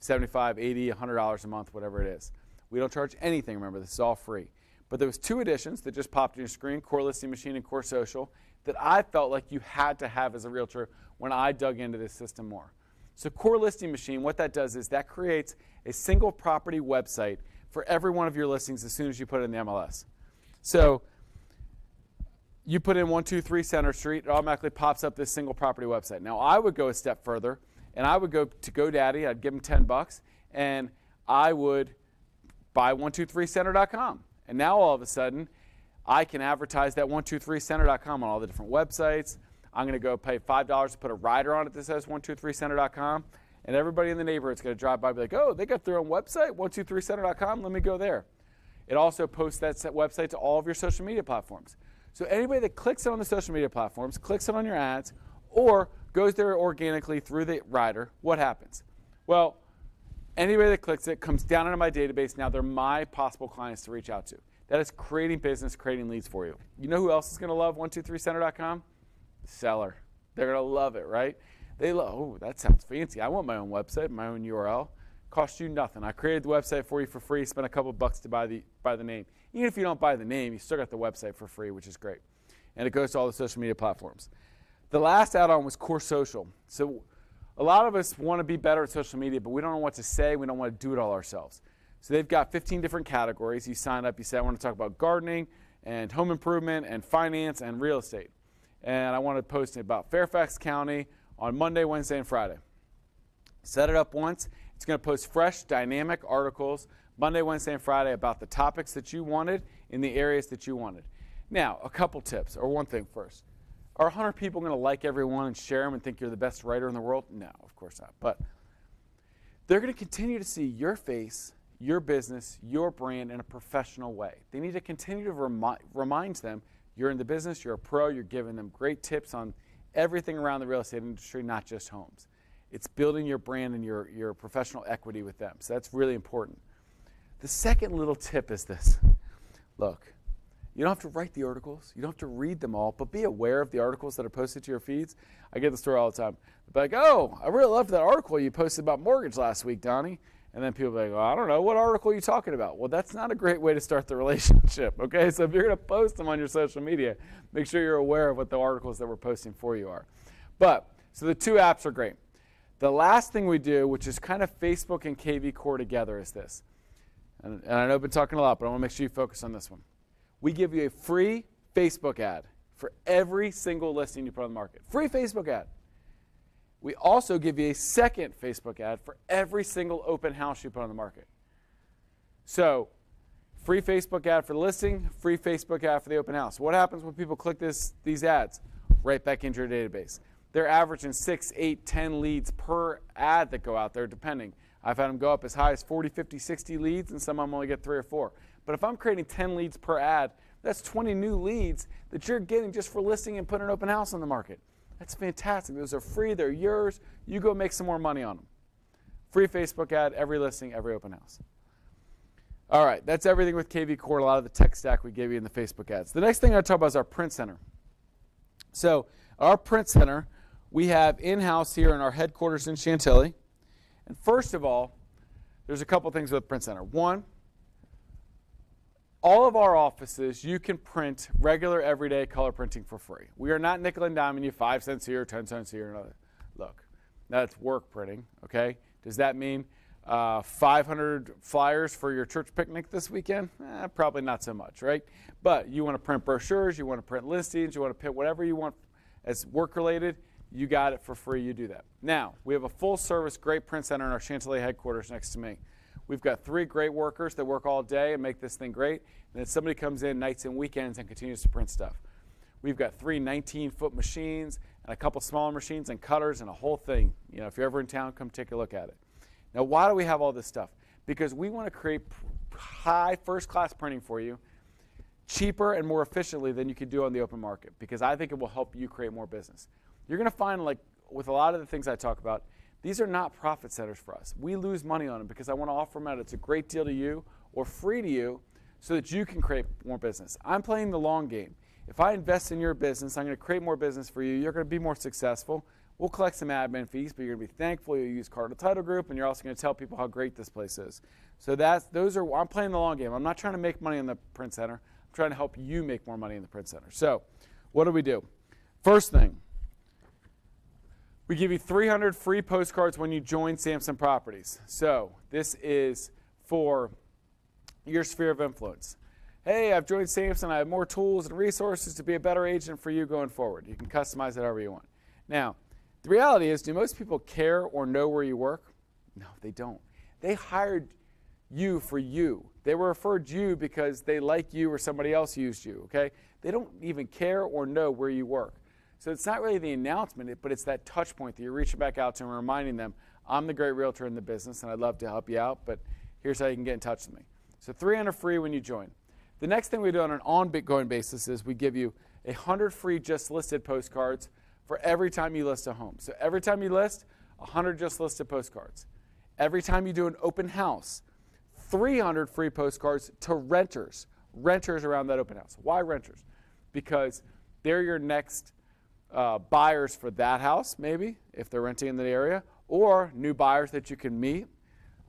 $75, $80, $100 a month, whatever it is. We don't charge anything, remember, this is all free. But there was 2 additions that just popped on your screen, Core Listing Machine and Core Social, that I felt like you had to have as a realtor when I dug into this system more. So Core Listing Machine, what that does is that creates a single property website for every one of your listings as soon as you put it in the MLS. So you put in 123 Center Street, it automatically pops up this single property website. Now I would go a step further, and I would go to GoDaddy, I'd give them $10, and I would buy 123center.com. And now all of a sudden, I can advertise that 123center.com on all the different websites. I'm going to go pay $5 to put a rider on it that says 123center.com. and everybody in the neighborhood's going to drive by and be like, oh, they got their own website, 123center.com, let me go there. It also posts that website to all of your social media platforms. So anybody that clicks it on the social media platforms, clicks it on your ads, or goes there organically through the rider, what happens? Well, anybody that clicks it comes down into my database. Now they're my possible clients to reach out to. That is creating business, creating leads for you. You know who else is going to love 123center.com? The seller. They're going to love it, right? They love, oh, that sounds fancy. I want my own website, my own URL. Cost you nothing. I created the website for you for free. Spent a couple bucks to buy the name. Even if you don't buy the name, you still got the website for free, which is great. And it goes to all the social media platforms. The last add-on was Core Social. So a lot of us want to be better at social media, but we don't know what to say. We don't want to do it all ourselves. So they've got 15 different categories. You sign up, you say, I want to talk about gardening and home improvement and finance and real estate. And I want to post about Fairfax County on Monday, Wednesday, and Friday. Set it up once. It's going to post fresh, dynamic articles Monday, Wednesday, and Friday about the topics that you wanted in the areas that you wanted. Now, a couple tips, or one thing first. Are 100 people going to like everyone and share them and think you're the best writer in the world? No, of course not. But they're going to continue to see your face, your business, your brand in a professional way. They need to continue to remind them you're in the business, you're a pro, you're giving them great tips on everything around the real estate industry, not just homes. It's building your brand and your professional equity with them. So that's really important. The second little tip is this. Look, you don't have to write the articles. You don't have to read them all, but be aware of the articles that are posted to your feeds. I get the story all the time. They're like, oh, I really loved that article you posted about mortgage last week, Donnie. And then people are like, well, I don't know, what article are you talking about? Well, that's not a great way to start the relationship, okay? So if you're going to post them on your social media, make sure you're aware of what the articles that we're posting for you are. But, so the two apps are great. The last thing we do, which is kind of Facebook and KV Core together, is this. And I know I've been talking a lot, but I want to make sure you focus on this one. We give you a free Facebook ad for every single listing you put on the market. Free Facebook ad. We also give you a second Facebook ad for every single open house you put on the market. So, free Facebook ad for the listing, free Facebook ad for the open house. What happens when people click these ads? Right back into your database. They're averaging 6, 8, 10 leads per ad that go out there, depending. I've had them go up as high as 40, 50, 60 leads, and some of them only get 3 or 4. But if I'm creating 10 leads per ad, that's 20 new leads that you're getting just for listing and putting an open house on the market. That's fantastic. Those are free. They're yours. You go make some more money on them. Free Facebook ad, every listing, every open house. All right, that's everything with KV Core, a lot of the tech stack we gave you in the Facebook ads. The next thing I talk about is our print center. So our print center, we have in-house here in our headquarters in Chantilly. And first of all, there's a couple things with print center. One, all of our offices, you can print regular, everyday color printing for free. We are not nickel and diming you 5 cents here, 10 cents here, another. Look, that's work printing, okay? Does that mean 500 flyers for your church picnic this weekend? Probably not so much, right? But you want to print brochures, you want to print listings, you want to print whatever you want as work-related, you got it for free, you do that. Now, we have a full-service, great print center in our Chantilly headquarters next to me. We've got 3 great workers that work all day and make this thing great. And then somebody comes in nights and weekends and continues to print stuff. We've got 3 19-foot machines and a couple smaller machines and cutters and a whole thing. You know, if you're ever in town, come take a look at it. Now, why do we have all this stuff? Because we want to create high first-class printing for you, cheaper and more efficiently than you could do on the open market, because I think it will help you create more business. You're going to find, like with a lot of the things I talk about, these are not profit centers for us. We lose money on them because I want to offer them out. It's a great deal to you or free to you so that you can create more business. I'm playing the long game. If I invest in your business, I'm going to create more business for you. You're going to be more successful. We'll collect some admin fees, but you're going to be thankful you use Cardinal Title Group, and you're also going to tell people how great this place is. So I'm playing the long game. I'm not trying to make money in the print center. I'm trying to help you make more money in the print center. So what do? First thing, we give you 300 free postcards when you join Samson Properties. So this is for your sphere of influence. Hey, I've joined Samson. I have more tools and resources to be a better agent for you going forward. You can customize it however you want. Now, the reality is, do most people care or know where you work? No, they don't. They hired you for you. They were referred you because they like you or somebody else used you, okay? They don't even care or know where you work. So it's not really the announcement, but it's that touch point that you're reaching back out to and reminding them, I'm the great realtor in the business and I'd love to help you out, but here's how you can get in touch with me. So 300 free when you join. The next thing we do on an ongoing basis is we give you 100 free just listed postcards for every time you list a home. So every time you list, 100 just listed postcards. Every time you do an open house, 300 free postcards to renters around that open house. Why renters? Because they're your next buyers for that house, maybe, if they're renting in the area, or new buyers that you can meet.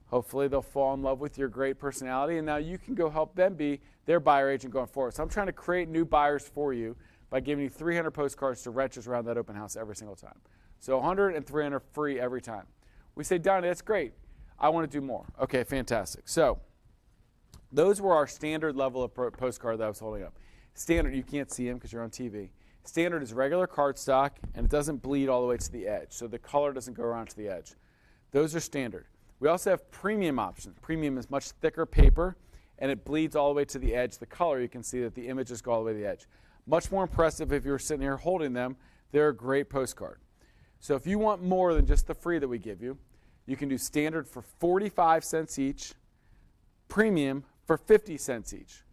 Hopefully they'll fall in love with your great personality, and now you can go help them be their buyer agent going forward. So I'm trying to create new buyers for you by giving you 300 postcards to renters around that open house every single time. So 100 and 300 free every time. We say, Donny, that's great. I want to do more. Okay, fantastic. So those were our standard level of postcard that I was holding up. Standard, you can't see them because you're on TV. Standard is regular cardstock, and it doesn't bleed all the way to the edge, so the color doesn't go around to the edge. Those are standard. We also have premium options. Premium is much thicker paper, and it bleeds all the way to the edge. The color, you can see that the images go all the way to the edge. Much more impressive if you're sitting here holding them. They're a great postcard. So if you want more than just the free that we give you, you can do standard for 45 cents each, premium for 50 cents each.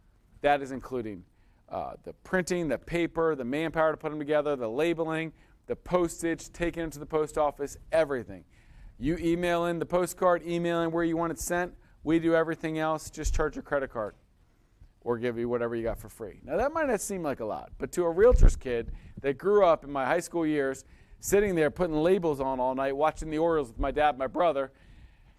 That is including the printing, the paper, the manpower to put them together, the labeling, the postage, taking them to the post office, everything. You email in the postcard, email in where you want it sent. We do everything else. Just charge your credit card or give you whatever you got for free. Now, that might not seem like a lot, but to a realtor's kid that grew up in my high school years sitting there putting labels on all night, watching the Orioles with my dad and my brother,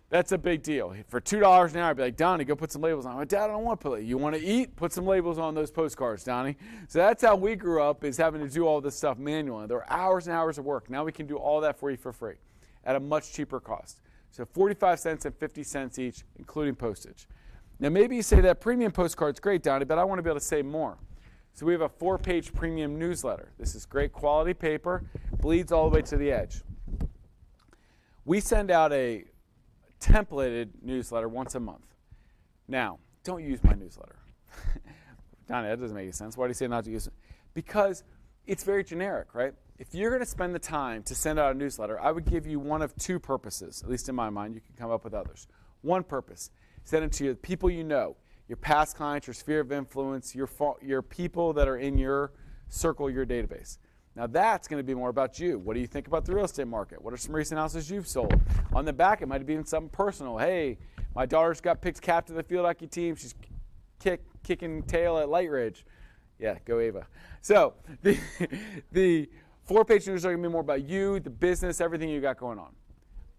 that's a big deal. For $2 an hour, I'd be like, Donny, go put some labels on. My dad, I don't want to put it. You want to eat? Put some labels on those postcards, Donny. So that's how we grew up, is having to do all this stuff manually. There were hours and hours of work. Now we can do all that for you for free at a much cheaper cost. So 45 cents and 50 cents each, including postage. Now maybe you say that premium postcard's great, Donny, but I want to be able to save more. So we have a 4-page premium newsletter. This is great quality paper, bleeds all the way to the edge. We send out a templated newsletter once a month. Now, don't use my newsletter. Donny, that doesn't make any sense. Why do you say not to use it? Because it's very generic, right? If you're going to spend the time to send out a newsletter, I would give you one of two purposes, at least in my mind. You can come up with others. One purpose, send it to your people you know, your past clients, your sphere of influence, your people that are in your circle, your database. Now that's going to be more about you. What do you think about the real estate market? What are some recent houses you've sold? On the back, it might be something personal. Hey, my daughter's got picked captain of the field hockey team. She's kicking tail at Light Ridge. Yeah, go Ava. So the 4-page newsletter is going to be more about you, the business, everything you got going on.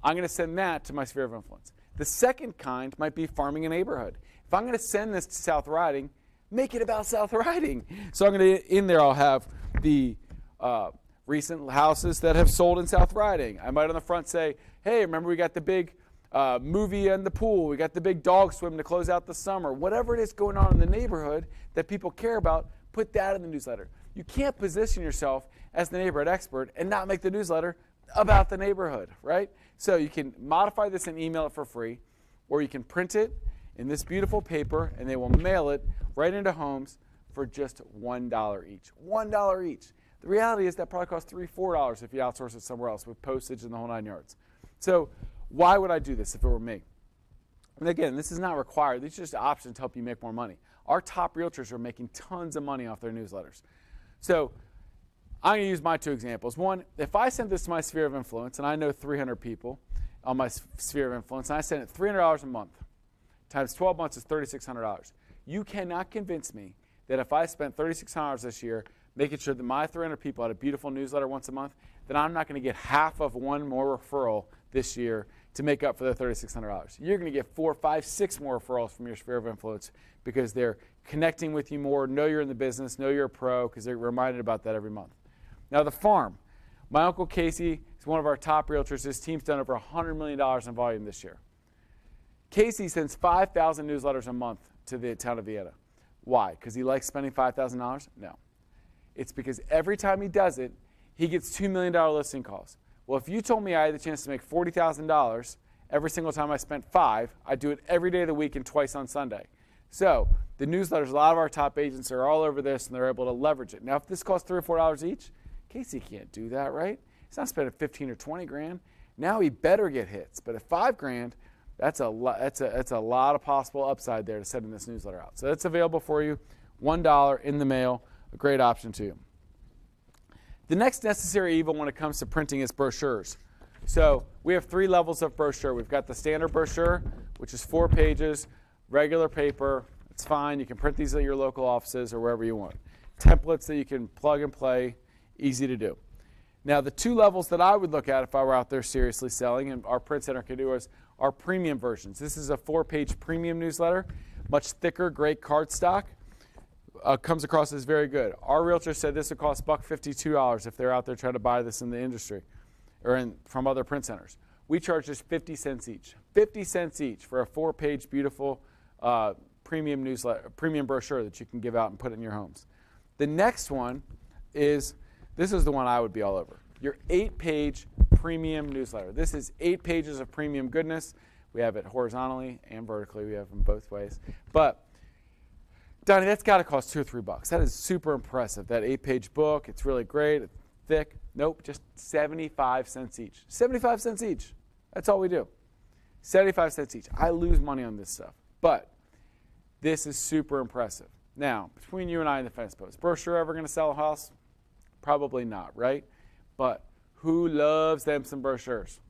I'm going to send that to my sphere of influence. The second kind might be farming a neighborhood. If I'm going to send this to South Riding, make it about South Riding. So I'm going to, in there, I'll have the recent houses that have sold in South Riding. I might on the front say, hey, remember we got the big movie in the pool. We got the big dog swim to close out the summer. Whatever it is going on in the neighborhood that people care about, put that in the newsletter. You can't position yourself as the neighborhood expert and not make the newsletter about the neighborhood, right? So you can modify this and email it for free, or you can print it in this beautiful paper, and they will mail it right into homes for just $1 each. $1 each. The reality is that probably costs $3, $4 if you outsource it somewhere else with postage and the whole 9 yards. So why would I do this if it were me? And again, this is not required. These are just options to help you make more money. Our top realtors are making tons of money off their newsletters. So I'm going to use my two examples. One, if I send this to my sphere of influence, and I know 300 people on my sphere of influence, and I send it $300 a month, times 12 months is $3,600. You cannot convince me that if I spent $3,600 this year making sure that my 300 people had a beautiful newsletter once a month, then I'm not going to get half of one more referral this year to make up for the $3,600. You're going to get 4, 5, 6 more referrals from your sphere of influence because they're connecting with you more, know you're in the business, know you're a pro, because they're reminded about that every month. Now the farm. My Uncle Casey is one of our top realtors. His team's done over $100 million in volume this year. Casey sends 5,000 newsletters a month to the town of Vienna. Why? Because he likes spending $5,000? No. It's because every time he does it, he gets $2 million listing calls. Well, if you told me I had the chance to make $40,000 every single time I spent $5, I'd do it every day of the week and twice on Sunday. So the newsletters, a lot of our top agents are all over this, and they're able to leverage it. Now, if this costs $3 or $4 each, Casey can't do that, right? He's not spending 15 or 20 grand. Now he better get hits. But at 5 grand, that's a lot of possible upside there to sending this newsletter out. So that's available for you, $1 in the mail, a great option too. The next necessary evil when it comes to printing is brochures. So we have 3 levels of brochure. We've got the standard brochure, which is 4 pages, regular paper. It's fine. You can print these at your local offices or wherever you want. Templates that you can plug and play, easy to do. Now, the 2 levels that I would look at if I were out there seriously selling, and our print center can do, are premium versions. This is a 4-page premium newsletter, much thicker, great cardstock. Comes across as very good. Our realtor said this would cost $152 if they're out there trying to buy this in the industry or from other print centers. We charge just 50 cents each. 50 cents each for a 4-page beautiful premium newsletter, premium brochure that you can give out and put in your homes. The next one is, this is the one I would be all over, your 8-page premium newsletter. This is 8 pages of premium goodness. We have it horizontally and vertically. We have them both ways. But Donnie, that's got to cost $2 or $3. That is super impressive. That 8-page book, it's really great, it's thick. Nope, just 75 cents each. 75 cents each. That's all we do. 75 cents each. I lose money on this stuff, but this is super impressive. Now, between you and I in the fence post, brochure ever going to sell a house? Probably not, right? But who loves them some brochures?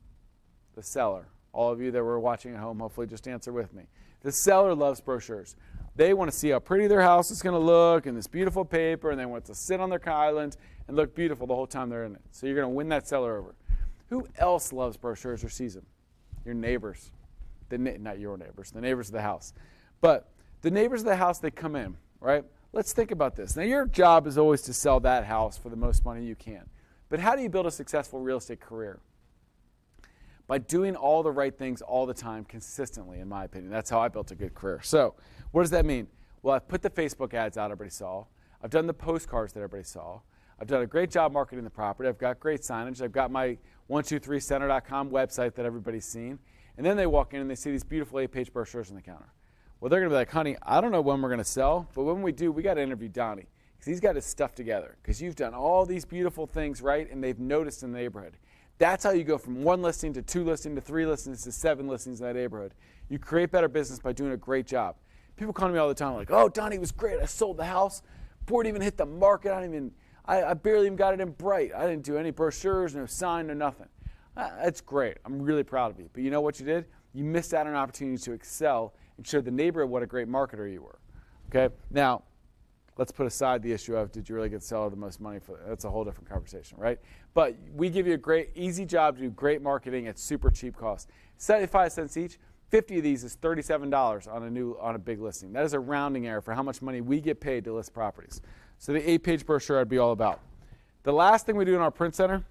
The seller. All of you that were watching at home, hopefully just answer with me. The seller loves brochures. They want to see how pretty their house is going to look in this beautiful paper, and they want to sit on their island and look beautiful the whole time they're in it. So you're going to win that seller over. Who else loves brochures or sees them? Your neighbors. Not your neighbors, the neighbors of the house. But the neighbors of the house, they come in, right? Let's think about this. Now, your job is always to sell that house for the most money you can. But how do you build a successful real estate career? By doing all the right things all the time consistently, in my opinion. That's how I built a good career. So what does that mean? Well, I've put the Facebook ads out everybody saw. I've done the postcards that everybody saw. I've done a great job marketing the property. I've got great signage. I've got my 123center.com website that everybody's seen. And then they walk in and they see these beautiful 8-page brochures on the counter. Well, they're going to be like, honey, I don't know when we're going to sell, but when we do, we got to interview Donnie because he's got his stuff together because you've done all these beautiful things right and they've noticed in the neighborhood. That's how you go from 1 listing to 2 listings to 3 listings to 7 listings in that neighborhood. You create better business by doing a great job. People come to me all the time like, oh, Donnie was great. I sold the house. Before it even hit the market, I barely even got it in bright. I didn't do any brochures, no sign, no nothing. That's great. I'm really proud of you. But you know what you did? You missed out on an opportunity to excel and show the neighborhood what a great marketer you were. Okay? Now, let's put aside the issue of did you really get the seller the most money for that? That's a whole different conversation, right? But we give you a great, easy job to do great marketing at super cheap cost. 75 cents each. 50 of these is $37 on a big listing. That is a rounding error for how much money we get paid to list properties. So the 8-page brochure I'd be all about. The last thing we do in our print center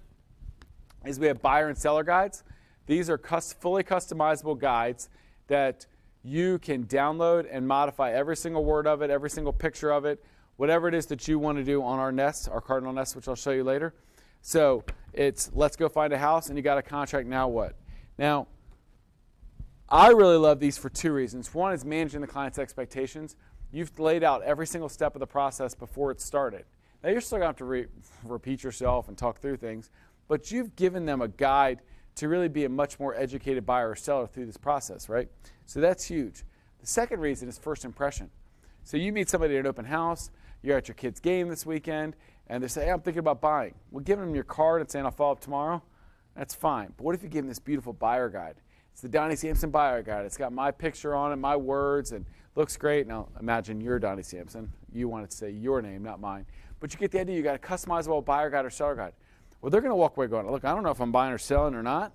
is we have buyer and seller guides. These are fully customizable guides that you can download and modify every single word of it, every single picture of it, whatever it is that you want to do on our nest, our cardinal nest, which I'll show you later. So it's let's go find a house, and you got a contract, now what? Now, I really love these for 2 reasons. One is managing the client's expectations. You've laid out every single step of the process before it started. Now, you're still going to have to repeat yourself and talk through things, but you've given them a guide to really be a much more educated buyer or seller through this process, right? So that's huge. The second reason is first impression. So you meet somebody at an open house, you're at your kid's game this weekend, and they say, hey, I'm thinking about buying. Well, giving them your card and saying, I'll follow up tomorrow, that's fine. But what if you give them this beautiful buyer guide? It's the Donny Samson buyer guide. It's got my picture on it, my words, and looks great. Now, imagine you're Donny Samson. You want it to say your name, not mine. But you get the idea. You got a customizable buyer guide or seller guide. Well, they're going to walk away going, look, I don't know if I'm buying or selling or not,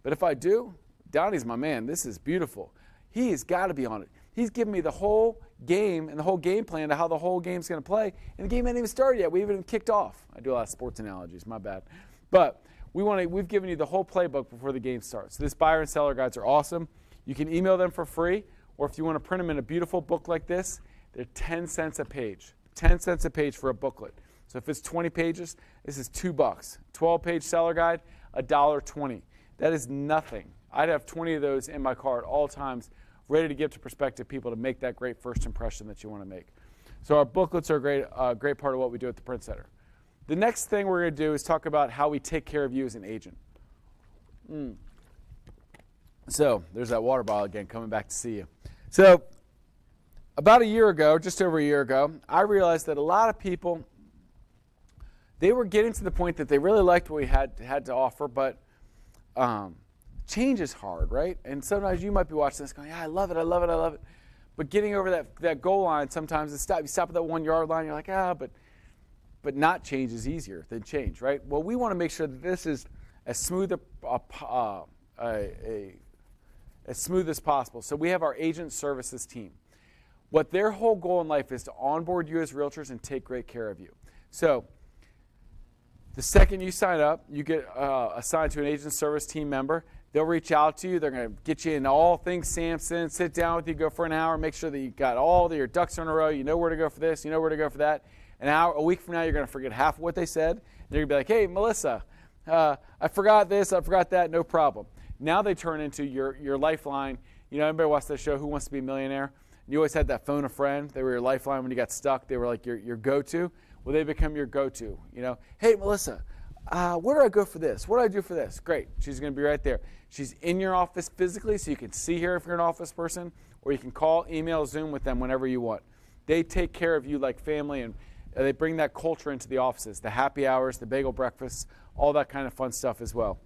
but if I do, Donnie's my man. This is beautiful. He has got to be on it. He's given me the whole game and the whole game plan to how the whole game's going to play, and the game hasn't even started yet. We haven't even kicked off. I do a lot of sports analogies, my bad. But we've given you the whole playbook before the game starts. So this buyer and seller guides are awesome. You can email them for free, or if you want to print them in a beautiful book like this, they're 10 cents a page. 10 cents a page for a booklet. So if it's 20 pages, this is $2. 12-page seller guide, $1.20. That is nothing. I'd have 20 of those in my car at all times, ready to give to prospective people to make that great first impression that you want to make. So our booklets are a great part of what we do at the Print Center. The next thing we're going to do is talk about how we take care of you as an agent. So there's that water bottle again, coming back to see you. So about a year ago, just over a year ago, I realized that a lot of people, they were getting to the point that they really liked what we had to offer, but change is hard, right? And sometimes you might be watching this going, yeah, I love it, I love it, I love it. But getting over that goal line, sometimes you stop at that 1 yard line, you're like, but not change is easier than change, right? Well, we want to make sure that this is as smooth as possible. So we have our agent services team. What their whole goal in life is to onboard you as realtors and take great care of you. So the second you sign up, you get assigned to an agent service team member. They'll reach out to you. They're going to get you into all things Samson, sit down with you, go for an hour, make sure that you've got all your ducks in a row. You know where to go for this, you know where to go for that. A week from now, you're going to forget half of what they said. And you're going to be like, hey, Melissa, I forgot this, I forgot that, no problem. Now they turn into your lifeline. You know, everybody watched that show, Who Wants to Be a Millionaire? You always had that phone a friend. They were your lifeline when you got stuck. They were like your go-to. Well, they become your go-to. You know, hey, Melissa, where do I go for this? What do I do for this? Great. She's going to be right there. She's in your office physically, so you can see her if you're an office person, or you can call, email, Zoom with them whenever you want. They take care of you like family, and they bring that culture into the offices, the happy hours, the bagel breakfasts, all that kind of fun stuff as well.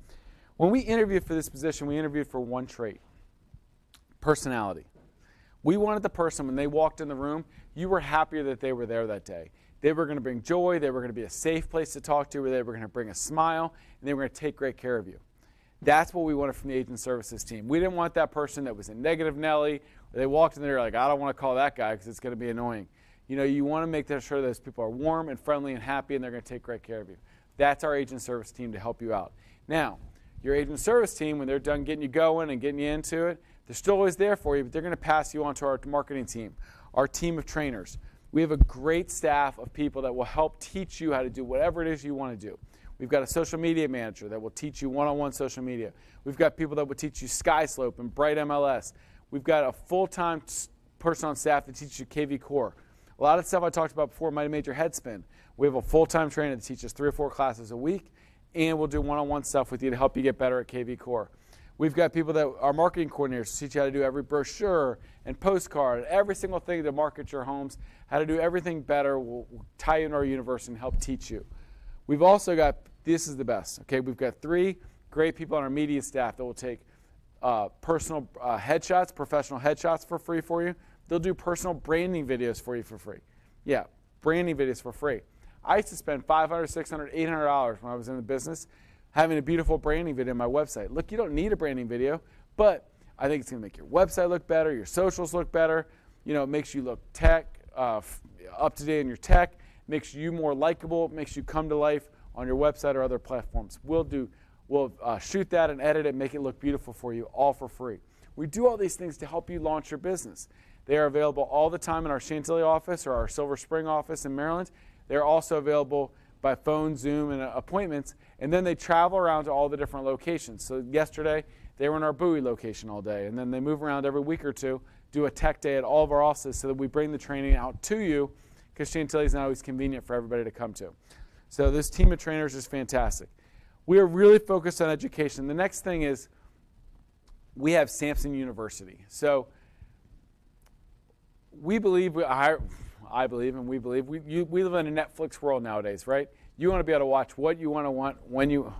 When we interviewed for this position, we interviewed for one trait, personality. We wanted the person, when they walked in the room, you were happier that they were there that day. They were going to bring joy. They were going to be a safe place to talk to, where they were going to bring a smile, and they were going to take great care of you. That's what we wanted from the agent services team. We didn't want that person that was a negative Nelly, or they walked in there like, I don't want to call that guy because it's going to be annoying. You know, you want to make sure those people are warm and friendly and happy, and they're going to take great care of you. That's our agent service team to help you out. Now, your agent service team, when they're done getting you going and getting you into it, they're still always there for you, but they're going to pass you on to our marketing team, our team of trainers. We have a great staff of people that will help teach you how to do whatever it is you want to do. We've got a social media manager that will teach you one-on-one social media. We've got people that will teach you SkySlope and Bright MLS. We've got a full-time person on staff that teaches you KV Core. A lot of the stuff I talked about before might have made your head spin. We have a full-time trainer that teaches 3 or 4 classes a week, and we'll do one-on-one stuff with you to help you get better at KV Core. We've got people that are marketing coordinators to teach you how to do every brochure and postcard, every single thing to market your homes, how to do everything better. We'll tie you into our university and help teach you. We've also got, this is the best, okay? We've got 3 great people on our media staff that will take personal headshots, professional headshots for free for you. They'll do personal branding videos for you for free. Yeah, branding videos for free. I used to spend $500, $600, $800 when I was in the business having a beautiful branding video on my website. Look, you don't need a branding video, but I think it's going to make your website look better, your socials look better. You know, it makes you look up to date in your tech, makes you more likable, makes you come to life on your website or other platforms. We'll shoot that and edit it, make it look beautiful for you, all for free. We do all these things to help you launch your business. They are available all the time in our Chantilly office or our Silver Spring office in Maryland. They're also available by phone, Zoom, and appointments, and then they travel around to all the different locations. So yesterday, they were in our Bowie location all day, and then they move around every week or two, do a tech day at all of our offices so that we bring the training out to you, because Chantilly is not always convenient for everybody to come to. So this team of trainers is fantastic. We are really focused on education. The next thing is we have Samson University. So we believe, I believe, and we believe, we live in a Netflix world nowadays, right? You want to be able to watch what you want to watch when you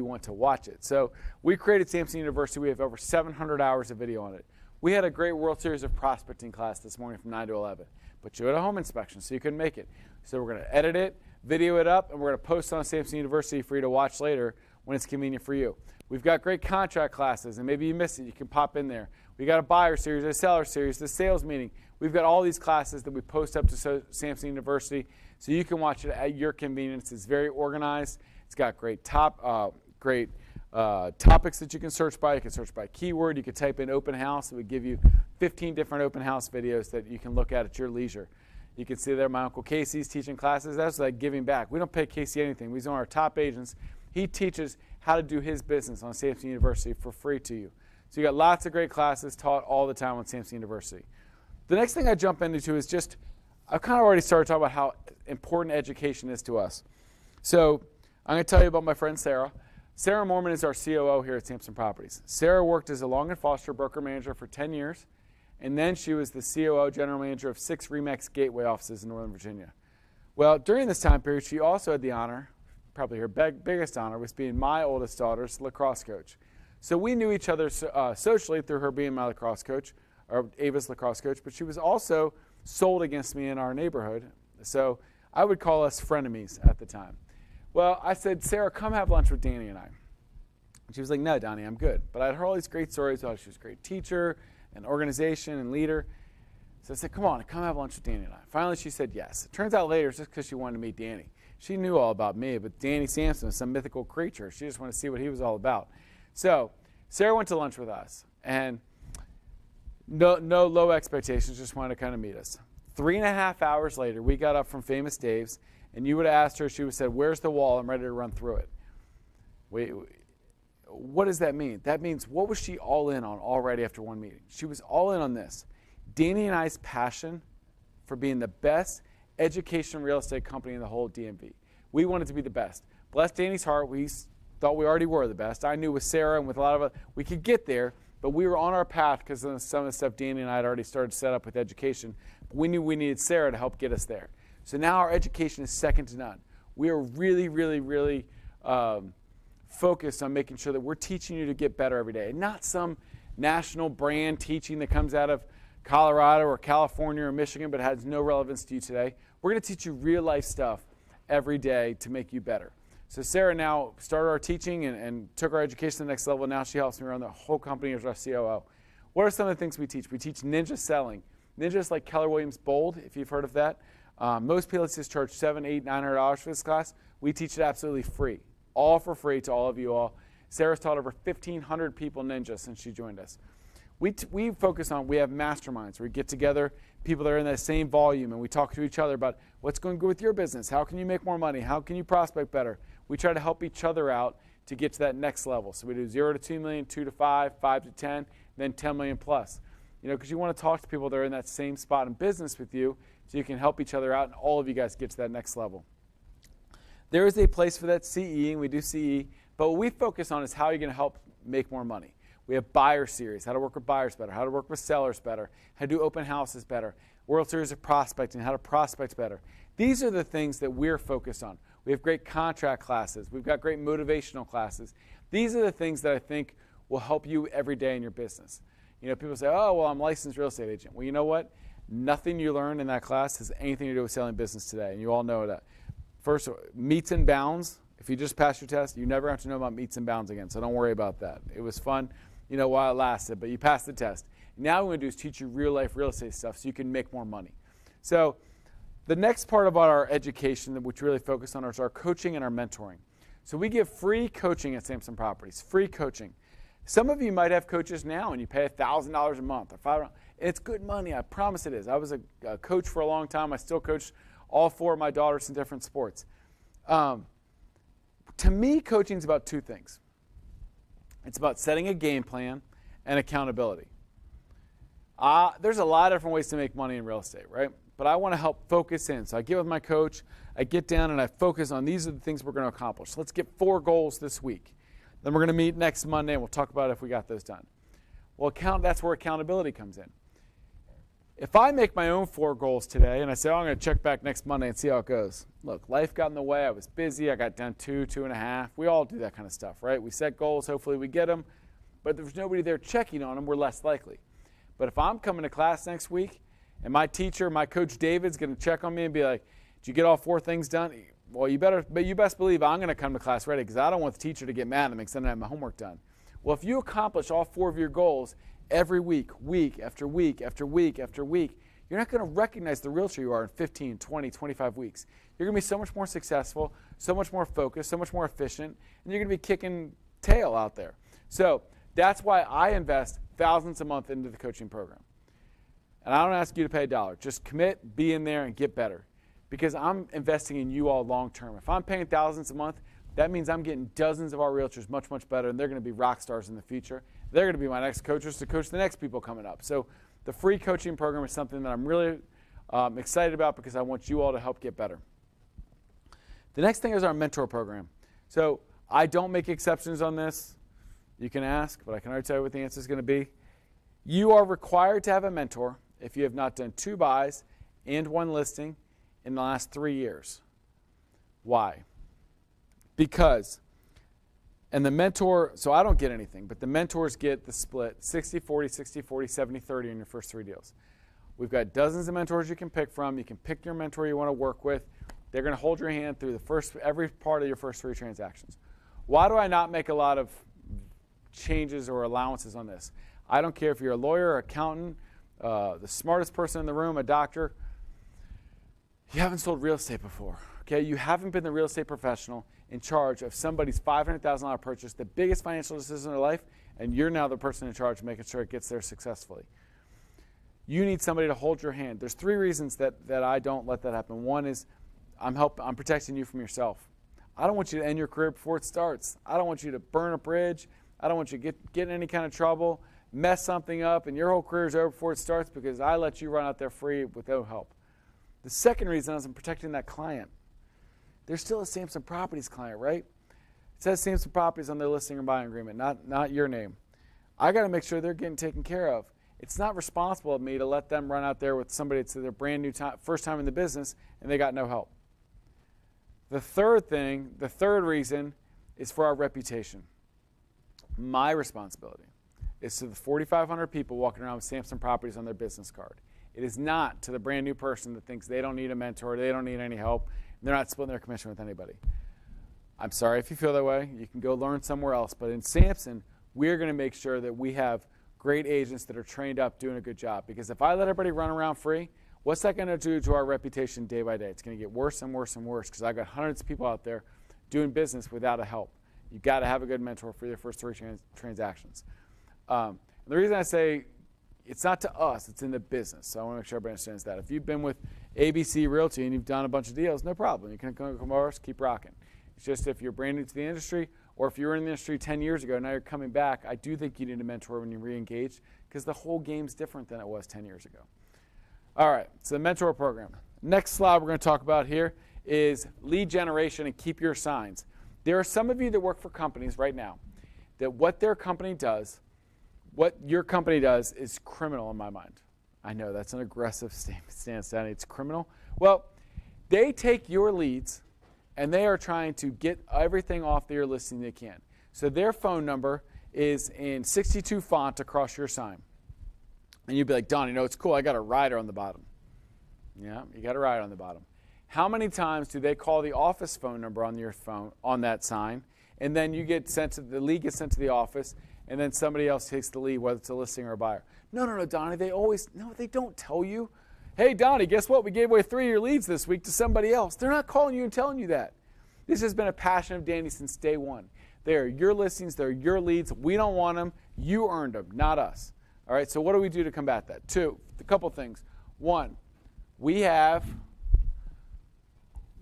want to watch it. So we created Samson University. We have over 700 hours of video on it. We had a great World Series of Prospecting class this morning from 9 to 11, but you had a home inspection, so you couldn't make it. So we're going to edit it, video it up, and we're going to post it on Samson University for you to watch later when it's convenient for you. We've got great contract classes, and maybe you missed it. You can pop in there. We got a buyer series, a seller series, the sales meeting. We've got all these classes that we post up to Samson University, so you can watch it at your convenience. It's very organized. It's got great topics that you can search by. You can search by keyword. You can type in open house. It would give you 15 different open house videos that you can look at your leisure. You can see there my Uncle Casey's teaching classes. That's like giving back. We don't pay Casey anything. He's one of our top agents. He teaches how to do his business on Samson University for free to you. So you got lots of great classes taught all the time on Samson University. The next thing I jump into is just I've kind of already started talking about how important education is to us. So I'm going to tell you about my friend Sarah. Sarah Mormon is our COO here at Samson Properties. Sarah worked as a Long & Foster broker manager for 10 years, and then she was the COO general manager of 6 RE/MAX Gateway offices in Northern Virginia. Well, during this time period, she also had the honor, probably her biggest honor, was being my oldest daughter's lacrosse coach. So we knew each other socially through her being my lacrosse coach, or Ava's lacrosse coach, but she was also sold against me in our neighborhood. So I would call us frenemies at the time. Well, I said, Sarah, come have lunch with Danny and I. And she was like, no, Donny, I'm good. But I had heard all these great stories about how she was a great teacher and organization and leader. So I said, come on, come have lunch with Danny and I. Finally, she said yes. It turns out later it's just because she wanted to meet Danny. She knew all about me, but Danny Samson was some mythical creature. She just wanted to see what he was all about. So Sarah went to lunch with us, and no low expectations, just wanted to kind of meet us. 3.5 hours later, we got up from Famous Dave's, and you would have asked her, she would have said, where's the wall? I'm ready to run through it. What does that mean? That means, what was she all in on already after one meeting? She was all in on this. Danny and I's passion for being the best education real estate company in the whole DMV. We wanted to be the best. Bless Danny's heart, we thought we already were the best. I knew with Sarah and with a lot of us, we could get there, but we were on our path because of some of the stuff Danny and I had already started to set up with education. But we knew we needed Sarah to help get us there. So now our education is second to none. We are really, really, really focused on making sure that we're teaching you to get better every day. And not some national brand teaching that comes out of Colorado or California or Michigan but has no relevance to you today. We're going to teach you real life stuff every day to make you better. So Sarah now started our teaching and took our education to the next level. Now she helps me run the whole company as our COO. What are some of the things we teach? We teach ninja selling. Ninjas like Keller Williams Bold, if you've heard of that. Most PLCs charge $700, $800, $900 for this class. We teach it absolutely free, all for free to all of you all. Sarah's taught over 1,500 people ninja since she joined us. We focus on, we have masterminds where we get together, people that are in that same volume, and we talk to each other about what's going good with your business, how can you make more money, how can you prospect better. We try to help each other out to get to that next level. So we do 0 to 2 million, 2 to 5, 5 to 10, then 10 million plus. You know, because you want to talk to people that are in that same spot in business with you so you can help each other out and all of you guys get to that next level. There is a place for that CE, and we do CE, but what we focus on is how you're going to help make more money. We have buyer series, how to work with buyers better, how to work with sellers better, how to do open houses better, World Series of Prospecting, how to prospect better. These are the things that we're focused on. We have great contract classes. We've got great motivational classes. These are the things that I think will help you every day in your business. You know, people say, oh, well, I'm a licensed real estate agent. Well, you know what? Nothing you learn in that class has anything to do with selling business today, and you all know that. First, meets and bounds. If you just pass your test, you never have to know about meets and bounds again, so don't worry about that. It was fun, you know, while it lasted, but you passed the test. Now what we're going to do is teach you real-life real estate stuff so you can make more money. So the next part about our education, which we really focus on, is our coaching and our mentoring. So we give free coaching at Samson Properties, free coaching. Some of you might have coaches now, and you pay $1,000 a month or $500. It's good money, I promise it is. I was a coach for a long time. I still coach all 4 of my daughters in different sports. To me, coaching is about 2 things. It's about setting a game plan and accountability. There's a lot of different ways to make money in real estate, right? But I want to help focus in. So I get with my coach, I get down and I focus on these are the things we're going to accomplish. So let's get 4 goals this week. Then we're going to meet next Monday and we'll talk about if we got those done. Well, that's where accountability comes in. If I make my own 4 goals today and I say, oh, I'm going to check back next Monday and see how it goes. Look, life got in the way. I was busy. I got done 2, 2.5. We all do that kind of stuff, right? We set goals. Hopefully we get them. But if there's nobody there checking on them, we're less likely. But if I'm coming to class next week and my teacher, my coach David's going to check on me and be like, did you get all 4 things done? Well, you best believe I'm going to come to class ready because I don't want the teacher to get mad at me because I didn't have my homework done. Well, if you accomplish all 4 of your goals every week, week after week after week after week, you're not going to recognize the realtor you are in 15, 20, 25 weeks. You're going to be so much more successful, so much more focused, so much more efficient, and you're going to be kicking tail out there. So that's why I invest thousands a month into the coaching program. And I don't ask you to pay $1. Just commit, be in there, and get better. Because I'm investing in you all long term. If I'm paying thousands a month, that means I'm getting dozens of our realtors much, much better, and they're going to be rock stars in the future. They're going to be my next coaches to coach the next people coming up. So the free coaching program is something that I'm really I'm excited about because I want you all to help get better. The next thing is our mentor program. So I don't make exceptions on this. You can ask, but I can already tell you what the answer is going to be. You are required to have a mentor if you have not done 2 buys and 1 listing in the last 3 years. Why? Because, and the mentor, so I don't get anything, but the mentors get the split 60-40, 60-40, 70-30 in your first 3 deals. We've got dozens of mentors you can pick from. You can pick your mentor you want to work with. They're going to hold your hand through every part of your first 3 transactions. Why do I not make a lot of changes or allowances on this? I don't care if you're a lawyer, accountant, the smartest person in the room, a doctor. You haven't sold real estate before. Okay, you haven't been the real estate professional in charge of somebody's $500,000 purchase, the biggest financial decision in their life, and you're now the person in charge of making sure it gets there successfully. You need somebody to hold your hand. There's 3 reasons that I don't let that happen. One is I'm protecting you from yourself. I don't want you to end your career before it starts. I don't want you to burn a bridge. I don't want you to get in any kind of trouble, mess something up, and your whole career is over before it starts because I let you run out there free with no help. The second reason is I'm protecting that client. They're still a Samson Properties client, right? It says Samson Properties on their listing or buying agreement, not your name. I got to make sure they're getting taken care of. It's not responsible of me to let them run out there with somebody that's their brand new first time in the business and they got no help. The third reason is for our reputation. My responsibility is to the 4,500 people walking around with Samson Properties on their business card. It is not to the brand new person that thinks they don't need a mentor, they don't need any help, and they're not splitting their commission with anybody. I'm sorry if you feel that way. You can go learn somewhere else. But in Samson, we're going to make sure that we have great agents that are trained up doing a good job. Because if I let everybody run around free, what's that going to do to our reputation day by day? It's going to get worse and worse and worse because I've got hundreds of people out there doing business without a help. You've got to have a good mentor for your first 3 transactions. The reason I say it's not to us, it's in the business. So I want to make sure everybody understands that. If you've been with ABC Realty and you've done a bunch of deals, no problem. You can come over, keep rocking. It's just if you're brand new to the industry or if you were in the industry 10 years ago, now you're coming back, I do think you need a mentor when you re-engage because the whole game's different than it was 10 years ago. All right, so the mentor program. Next slide we're going to talk about here is lead generation and keep your signs. There are some of you that work for companies right now that what your company does is criminal in my mind. I know that's an aggressive stance, Danny. It's criminal. Well, they take your leads and they are trying to get everything off their listing they can. So their phone number is in 62 font across your sign. And you'd be like, Donny, no, it's cool. I got a rider on the bottom. Yeah, you got a rider on the bottom. How many times do they call the office phone number on your phone on that sign, and then you get sent to the lead gets sent to the office, and then somebody else takes the lead, whether it's a listing or a buyer? No, Donny, they don't tell you. Hey, Donny, guess what? We gave away 3 of your leads this week to somebody else. They're not calling you and telling you that. This has been a passion of Danny since day one. They're your listings. They're your leads. We don't want them. You earned them, not us. All right, so what do we do to combat that? 2, a couple things. 1, we have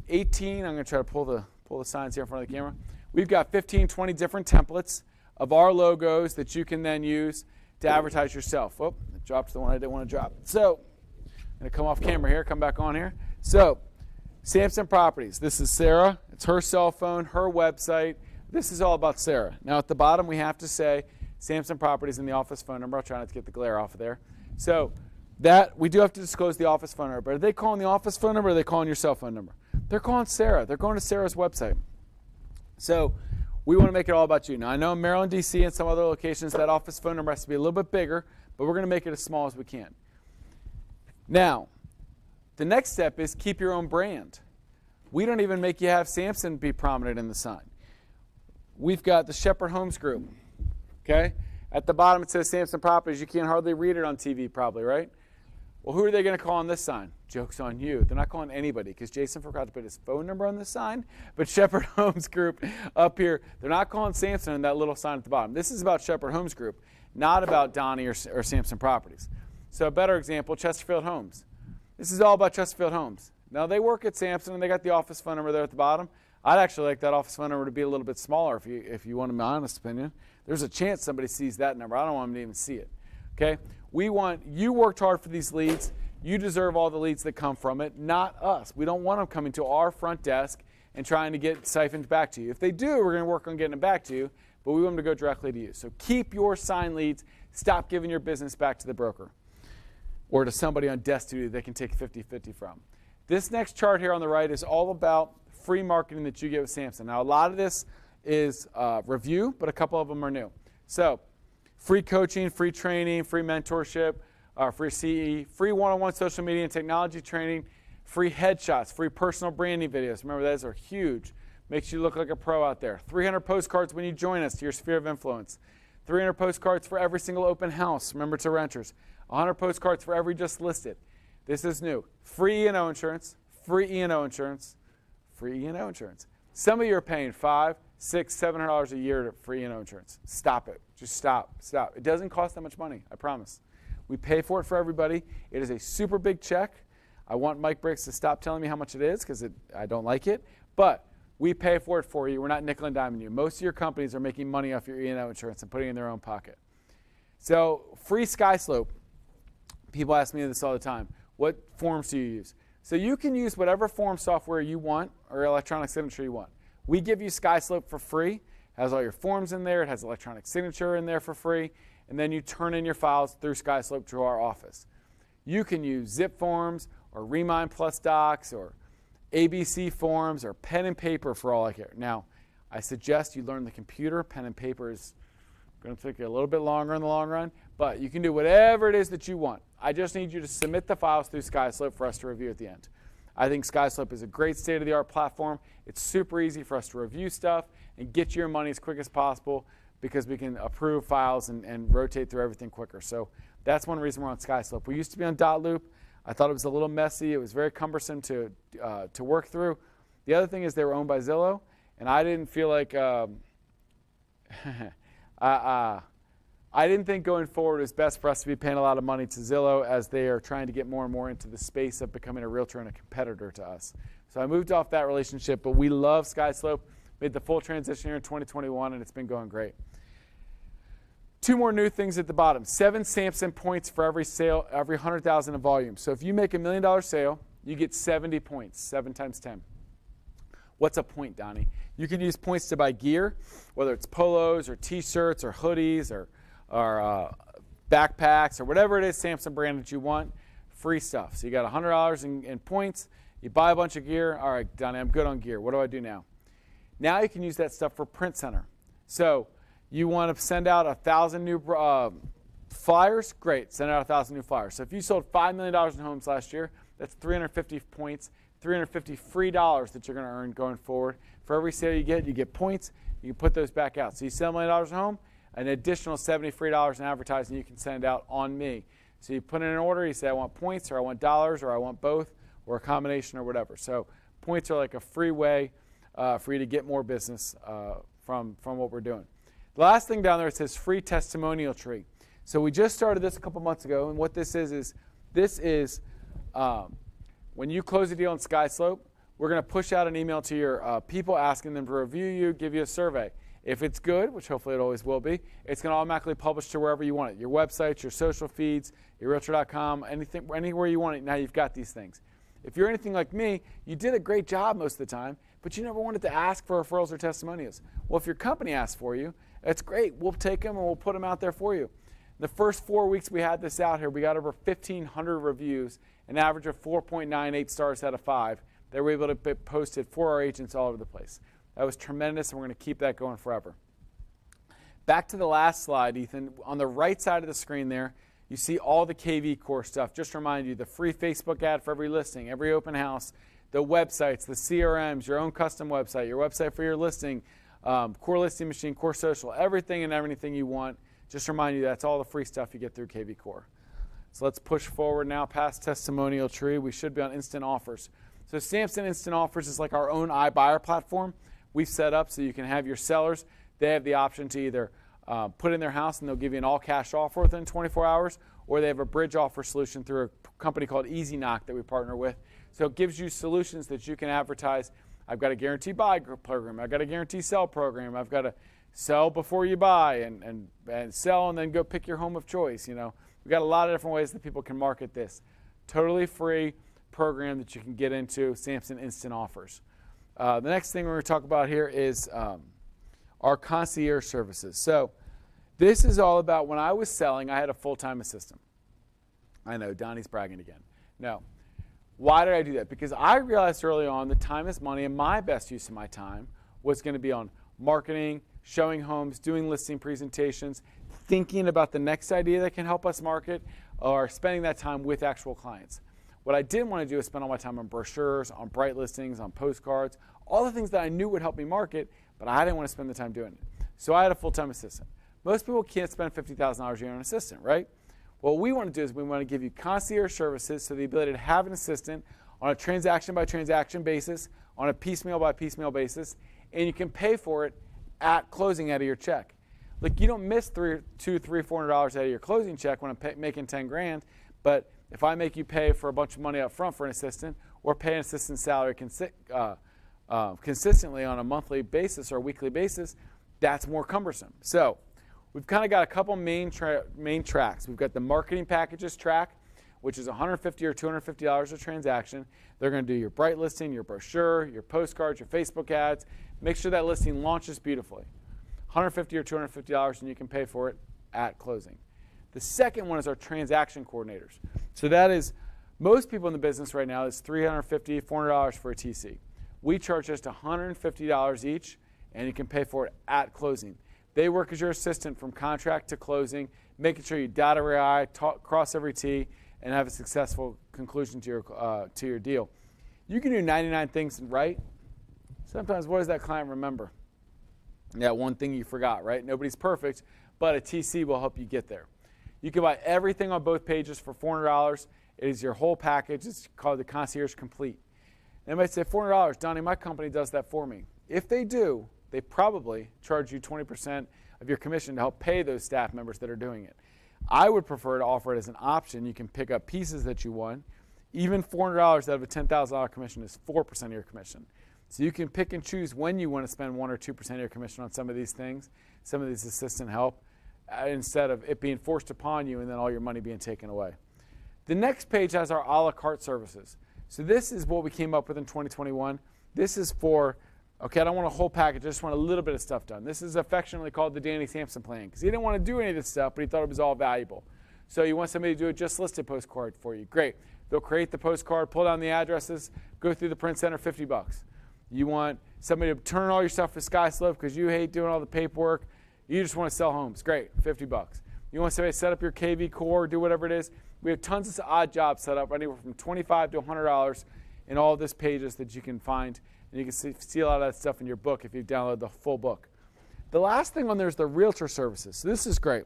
18. I'm going to try to pull the signs here in front of the camera. We've got 15, 20 different templates of our logos that you can then use to advertise yourself. Oh, it dropped the one I didn't want to drop. So I'm going to come off camera here, come back on here. So Samson Properties. This is Sarah. It's her cell phone, her website. This is all about Sarah. Now at the bottom we have to say Samson Properties and the office phone number. I'll try not to get the glare off of there. So that we do have to disclose the office phone number. But are they calling the office phone number or are they calling your cell phone number? They're calling Sarah. They're going to Sarah's website. So we want to make it all about you. Now I know in Maryland, D.C. and some other locations that office phone number has to be a little bit bigger, but we're going to make it as small as we can. Now, the next step is keep your own brand. We don't even make you have Samson be prominent in the sign. We've got the Shepherd Homes Group. Okay? At the bottom it says Samson Properties. You can't hardly read it on TV probably, right? Well, who are they going to call on this sign? Joke's on you. They're not calling anybody because Jason forgot to put his phone number on this sign. But Shepherd Homes Group up here, they're not calling Samson in that little sign at the bottom. This is about Shepherd Homes Group, not about Donny or Samson Properties. So a better example, Chesterfield Homes. This is all about Chesterfield Homes. Now, they work at Samson, and they got the office phone number there at the bottom. I'd actually like that office phone number to be a little bit smaller if you want my honest opinion. There's a chance somebody sees that number. I don't want them to even see it. Okay? We want, you worked hard for these leads. You deserve all the leads that come from it, not us. We don't want them coming to our front desk and trying to get siphoned back to you. If they do, we're going to work on getting them back to you, but we want them to go directly to you. So keep your signed leads. Stop giving your business back to the broker or to somebody on desk duty they can take 50-50 from. This next chart here on the right is all about free marketing that you get with Samson. Now, a lot of this is review, but a couple of them are new. So free coaching, free training, free mentorship, free CE, free one-on-one social media and technology training, free headshots, free personal branding videos. Remember, those are huge. Makes you look like a pro out there. 300 postcards when you join us to your sphere of influence. 300 postcards for every single open house. Remember, to renters. 100 postcards for every just listed. This is new. Free E&O insurance, free E&O insurance, free E&O insurance. Some of you are paying $500, $600, $700 a year for E&O insurance. Stop it. Just stop. Stop. It doesn't cost that much money, I promise. We pay for it for everybody. It is a super big check. I want Mike Briggs to stop telling me how much it is because I don't like it. But we pay for it for you. We're not nickel and diming you. Most of your companies are making money off your E&O insurance and putting it in their own pocket. So free SkySlope. People ask me this all the time. What forms do you use? So you can use whatever form software you want or electronic signature you want. We give you SkySlope for free. It has all your forms in there. It has electronic signature in there for free. And then you turn in your files through SkySlope to our office. You can use zip forms or Remind Plus Docs or ABC forms or pen and paper for all I care. Now, I suggest you learn the computer. Pen and paper is going to take you a little bit longer in the long run, but you can do whatever it is that you want. I just need you to submit the files through SkySlope for us to review at the end. I think SkySlope is a great state-of-the-art platform. It's super easy for us to review stuff and get you your money as quick as possible because we can approve files and rotate through everything quicker. So that's one reason we're on SkySlope. We used to be on Dotloop. I thought it was a little messy. It was very cumbersome to work through. The other thing is they were owned by Zillow, and I didn't feel like I didn't think going forward it was best for us to be paying a lot of money to Zillow as they are trying to get more and more into the space of becoming a realtor and a competitor to us. So I moved off that relationship, but we love SkySlope. Made the full transition here in 2021, and it's been going great. Two more new things at the bottom. 7 Samson points for every sale, every 100,000 in volume. So if you make $1 million sale, you get 70 points, 7 times 10. What's a point, Donnie? You can use points to buy gear, whether it's polos or T-shirts or hoodies or backpacks or whatever it is Samson brand that you want, free stuff. So you got $100 in points. You buy a bunch of gear. All right, Donnie, I'm good on gear. What do I do now? Now you can use that stuff for Print Center. So you want to send out 1,000 new flyers? Great, send out 1,000 new flyers. So if you sold $5 million in homes last year, that's 350 points, 350 free dollars that you're going to earn going forward. For every sale you get points. You can put those back out. So you sell $1 million in home, an additional $70 free dollars in advertising you can send out on me. So you put in an order, you say I want points or I want dollars or I want both or a combination or whatever. So points are like a free way for you to get more business from what we're doing. The last thing down there, it says free testimonial tree. So we just started this a couple months ago, and what this is when you close a deal on SkySlope, we're going to push out an email to your people asking them to review you, give you a survey. If it's good, which hopefully it always will be, it's going to automatically publish to wherever you want it. Your websites, your social feeds, your Realtor.com, anything, anywhere you want it. Now you've got these things. If you're anything like me, you did a great job most of the time, but you never wanted to ask for referrals or testimonials. Well, if your company asks for you, that's great. We'll take them and we'll put them out there for you. The first 4 weeks we had this out here, we got over 1,500 reviews, an average of 4.98 stars out of 5. They were able to be posted for our agents all over the place. That was tremendous, and we're going to keep that going forever. Back to the last slide, Ethan. On the right side of the screen there, you see all the KV Core stuff. Just to remind you, the free Facebook ad for every listing, every open house, the websites, the CRMs, your own custom website, your website for your listing, Core Listing Machine, Core Social, everything and everything you want. Just to remind you, that's all the free stuff you get through KV Core. So let's push forward now past testimonial tree. We should be on instant offers. So Samson Instant Offers is like our own iBuyer platform we've set up so you can have your sellers. They have the option to either put in their house and they'll give you an all-cash offer within 24 hours, or they have a bridge offer solution through a company called Easy Knock that we partner with. So it gives you solutions that you can advertise. I've got a guarantee buy program. I've got a guarantee sell program. I've got a sell before you buy and sell and then go pick your home of choice. You know, we've got a lot of different ways that people can market this. Totally free program that you can get into, Samson Instant Offers. The next thing we're going to talk about here is our concierge services. So this is all about when I was selling, I had a full-time assistant. I know, Donnie's bragging again. No. Why did I do that? Because I realized early on that time is money, and my best use of my time was going to be on marketing, showing homes, doing listing presentations, thinking about the next idea that can help us market, or spending that time with actual clients. What I didn't want to do is spend all my time on brochures, on bright listings, on postcards, all the things that I knew would help me market, but I didn't want to spend the time doing it. So I had a full-time assistant. Most people can't spend $50,000 a year on an assistant, right? What we want to do is we want to give you concierge services, so the ability to have an assistant on a transaction-by-transaction basis, on a piecemeal-by-piecemeal basis, and you can pay for it at closing out of your check. Like, you don't miss $200, $300, $400 out of your closing check when I'm making 10 grand, but if I make you pay for a bunch of money up front for an assistant, or pay an assistant's salary consistently on a monthly basis or a weekly basis, that's more cumbersome. So we've kind of got a couple main tracks. We've got the marketing packages track, which is $150 or $250 a transaction. They're going to do your bright listing, your brochure, your postcards, your Facebook ads. Make sure that listing launches beautifully. $150 or $250, and you can pay for it at closing. The second one is our transaction coordinators. So that is, most people in the business right now is $350, $400 for a TC. We charge just $150 each, and you can pay for it at closing. They work as your assistant from contract to closing, making sure you dot every I, cross every T, and have a successful conclusion to your deal. You can do 99 things right. Sometimes, what does that client remember? That one thing you forgot, right? Nobody's perfect, but a TC will help you get there. You can buy everything on both pages for $400. It is your whole package. It's called the Concierge Complete. They might say, $400, Donnie, my company does that for me. If they do, they probably charge you 20% of your commission to help pay those staff members that are doing it. I would prefer to offer it as an option. You can pick up pieces that you want. Even $400 out of a $10,000 commission is 4% of your commission. So you can pick and choose when you want to spend 1 or 2% of your commission on some of these things, some of these assistant help, instead of it being forced upon you and then all your money being taken away. The next page has our a la carte services. So this is what we came up with in 2021. This is for, okay, I don't want a whole package, I just want a little bit of stuff done. This is affectionately called the Danny Samson plan, because he didn't want to do any of this stuff, but he thought it was all valuable. So you want somebody to do a just listed postcard for you. Great. They'll create the postcard, pull down the addresses, go through the print center, $50. You want somebody to turn all your stuff to SkySlope because you hate doing all the paperwork. You just want to sell homes. Great, $50. You want somebody to set up your KV core, do whatever it is. We have tons of odd jobs set up, anywhere from $25 to $100 in all of this pages that you can find. And you can see a lot of that stuff in your book if you've downloaded the full book. The last thing on there is the realtor services. So this is great.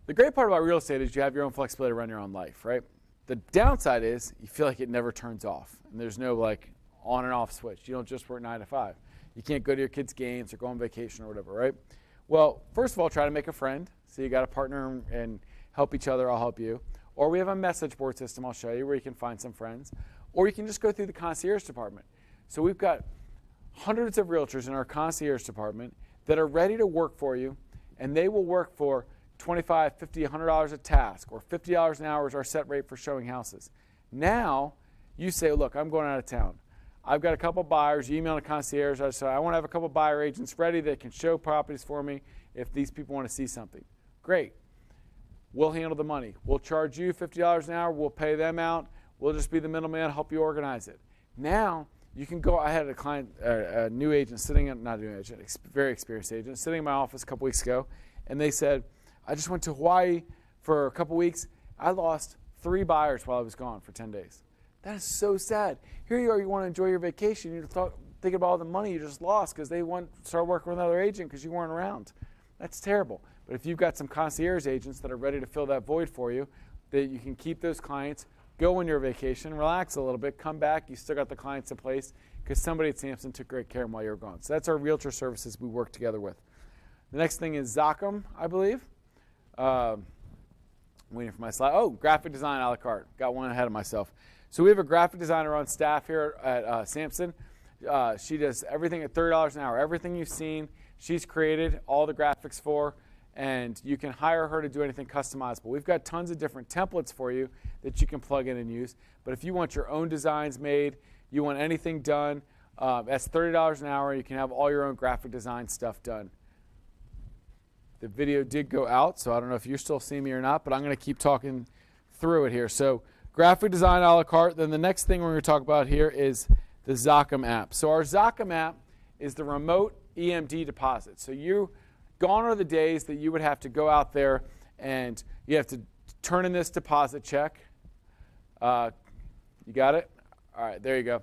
The great part about real estate is you have your own flexibility to run your own life, right? The downside is you feel like it never turns off. And there's no like on and off switch. You don't just work 9 to 5. You can't go to your kids' games or go on vacation or whatever, right? Well, first of all, try to make a friend. So you got a partner and help each other, I'll help you. Or we have a message board system I'll show you where you can find some friends. Or you can just go through the concierge department. So we've got hundreds of realtors in our concierge department that are ready to work for you, and they will work for $25, $50, $100 a task, or $50 an hour is our set rate for showing houses. Now, you say, look, I'm going out of town. I've got a couple buyers. You email the concierge. I say, I want to have a couple buyer agents ready that can show properties for me if these people want to see something. Great. We'll handle the money. We'll charge you $50 an hour. We'll pay them out. We'll just be the middleman, help you organize it. Now, you can go. I had a client, a new agent sitting in, not a new agent, very experienced agent, sitting in my office a couple weeks ago, and they said, I just went to Hawaii for a couple weeks. I lost 3 buyers while I was gone for 10 days. That is so sad. Here you are, you want to enjoy your vacation. You're thinking about all the money you just lost because they want to start working with another agent because you weren't around. That's terrible. But if you've got some concierge agents that are ready to fill that void for you, that you can keep those clients, go on your vacation, relax a little bit, come back, you still got the clients in place because somebody at Samson took great care of them while you were gone. So that's our realtor services we work together with. The next thing is Zachem, I believe. Waiting for my slide. Oh, graphic design a la carte. Got one ahead of myself. So we have a graphic designer on staff here at Samson. She does everything at $30 an hour. Everything you've seen, she's created all the graphics for. and you can hire her to do anything customizable. We've got tons of different templates for you that you can plug in and use. But if you want your own designs made, you want anything done, that's $30 an hour. You can have all your own graphic design stuff done. The video did go out, so I don't know if you're still seeing me or not, but I'm going to keep talking through it here. So graphic design a la carte. Then the next thing we're going to talk about here is the Zachem app. So our Zachem app is the remote EMD deposit. So gone are the days that you would have to go out there and you have to turn in this deposit check. You got it? All right, there you go.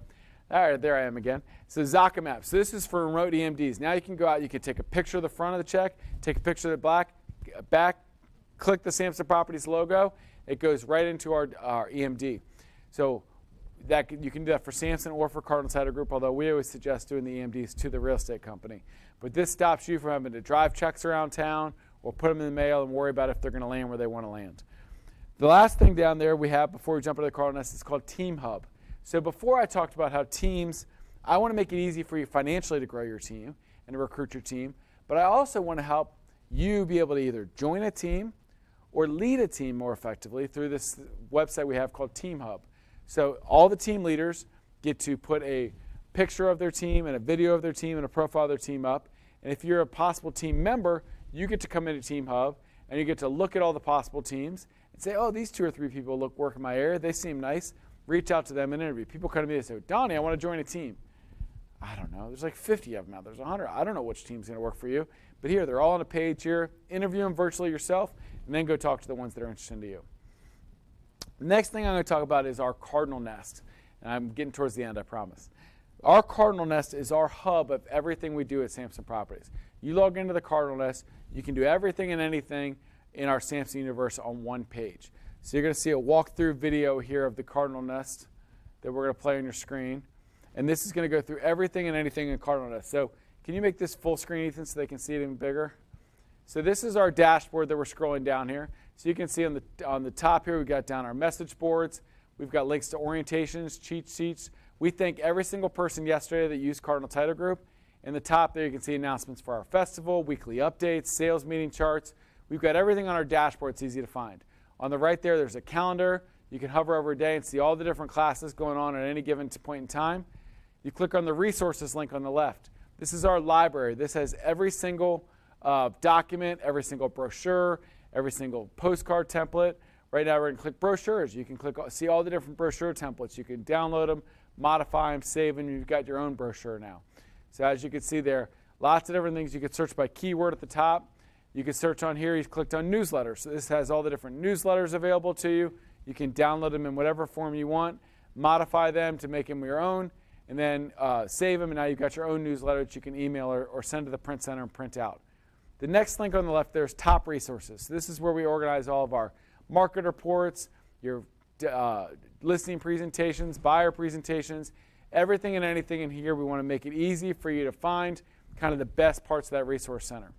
All right, there I am again. So Zachem app. So this is for remote EMDs. Now you can go out, you can take a picture of the front of the check, take a picture of the back, click the Samson Properties logo. It goes right into our EMD. So you can do that for Samson or for Cardinal Title Group, although we always suggest doing the EMDs to the real estate company. But this stops you from having to drive checks around town or put them in the mail and worry about if they're going to land where they want to land. The last thing down there we have before we jump into the Cardinal Nest is called Team Hub. So before I talked about how teams, I want to make it easy for you financially to grow your team and to recruit your team, but I also want to help you be able to either join a team or lead a team more effectively through this website we have called Team Hub. So all the team leaders get to put a picture of their team and a video of their team and a profile of their team up. And if you're a possible team member, you get to come into Team Hub and you get to look at all the possible teams and say, oh, these 2 or 3 people work in my area. They seem nice. Reach out to them and interview. People come to me and say, Donny, I want to join a team. I don't know. There's like 50 of them now. There's 100. I don't know which team's going to work for you. But here, they're all on a page here. Interview them virtually yourself and then go talk to the ones that are interested to you. The next thing I'm going to talk about is our Cardinal Nest. And I'm getting towards the end, I promise. Our Cardinal Nest is our hub of everything we do at Samson Properties. You log into the Cardinal Nest, you can do everything and anything in our Samson universe on one page. So you're going to see a walkthrough video here of the Cardinal Nest that we're going to play on your screen. And this is going to go through everything and anything in Cardinal Nest. So can you make this full screen, Ethan, so they can see it even bigger? So this is our dashboard that we're scrolling down here. So you can see on the top here, we've got down our message boards. We've got links to orientations, cheat sheets. We thank every single person yesterday that used Cardinal Title Group. In the top there, you can see announcements for our festival, weekly updates, sales meeting charts. We've got everything on our dashboard. It's easy to find. On the right there, there's a calendar. You can hover over a day and see all the different classes going on at any given point in time. You click on the resources link on the left. This is our library. This has every single document, every single brochure, every single postcard template. Right now, we're going to click brochures. You can see all the different brochure templates. You can download them, modify them, save them. You've got your own brochure now. So as you can see there, lots of different things. You could search by keyword at the top. You can search on here. You clicked on newsletters. So this has all the different newsletters available to you. You can download them in whatever form you want, modify them to make them your own, and then save them. And now you've got your own newsletter that you can email or send to the print center and print out. The next link on the left there is top resources. So this is where we organize all of our market reports, your listing presentations, buyer presentations, everything and anything in here. We want to make it easy for you to find kind of the best parts of that resource center.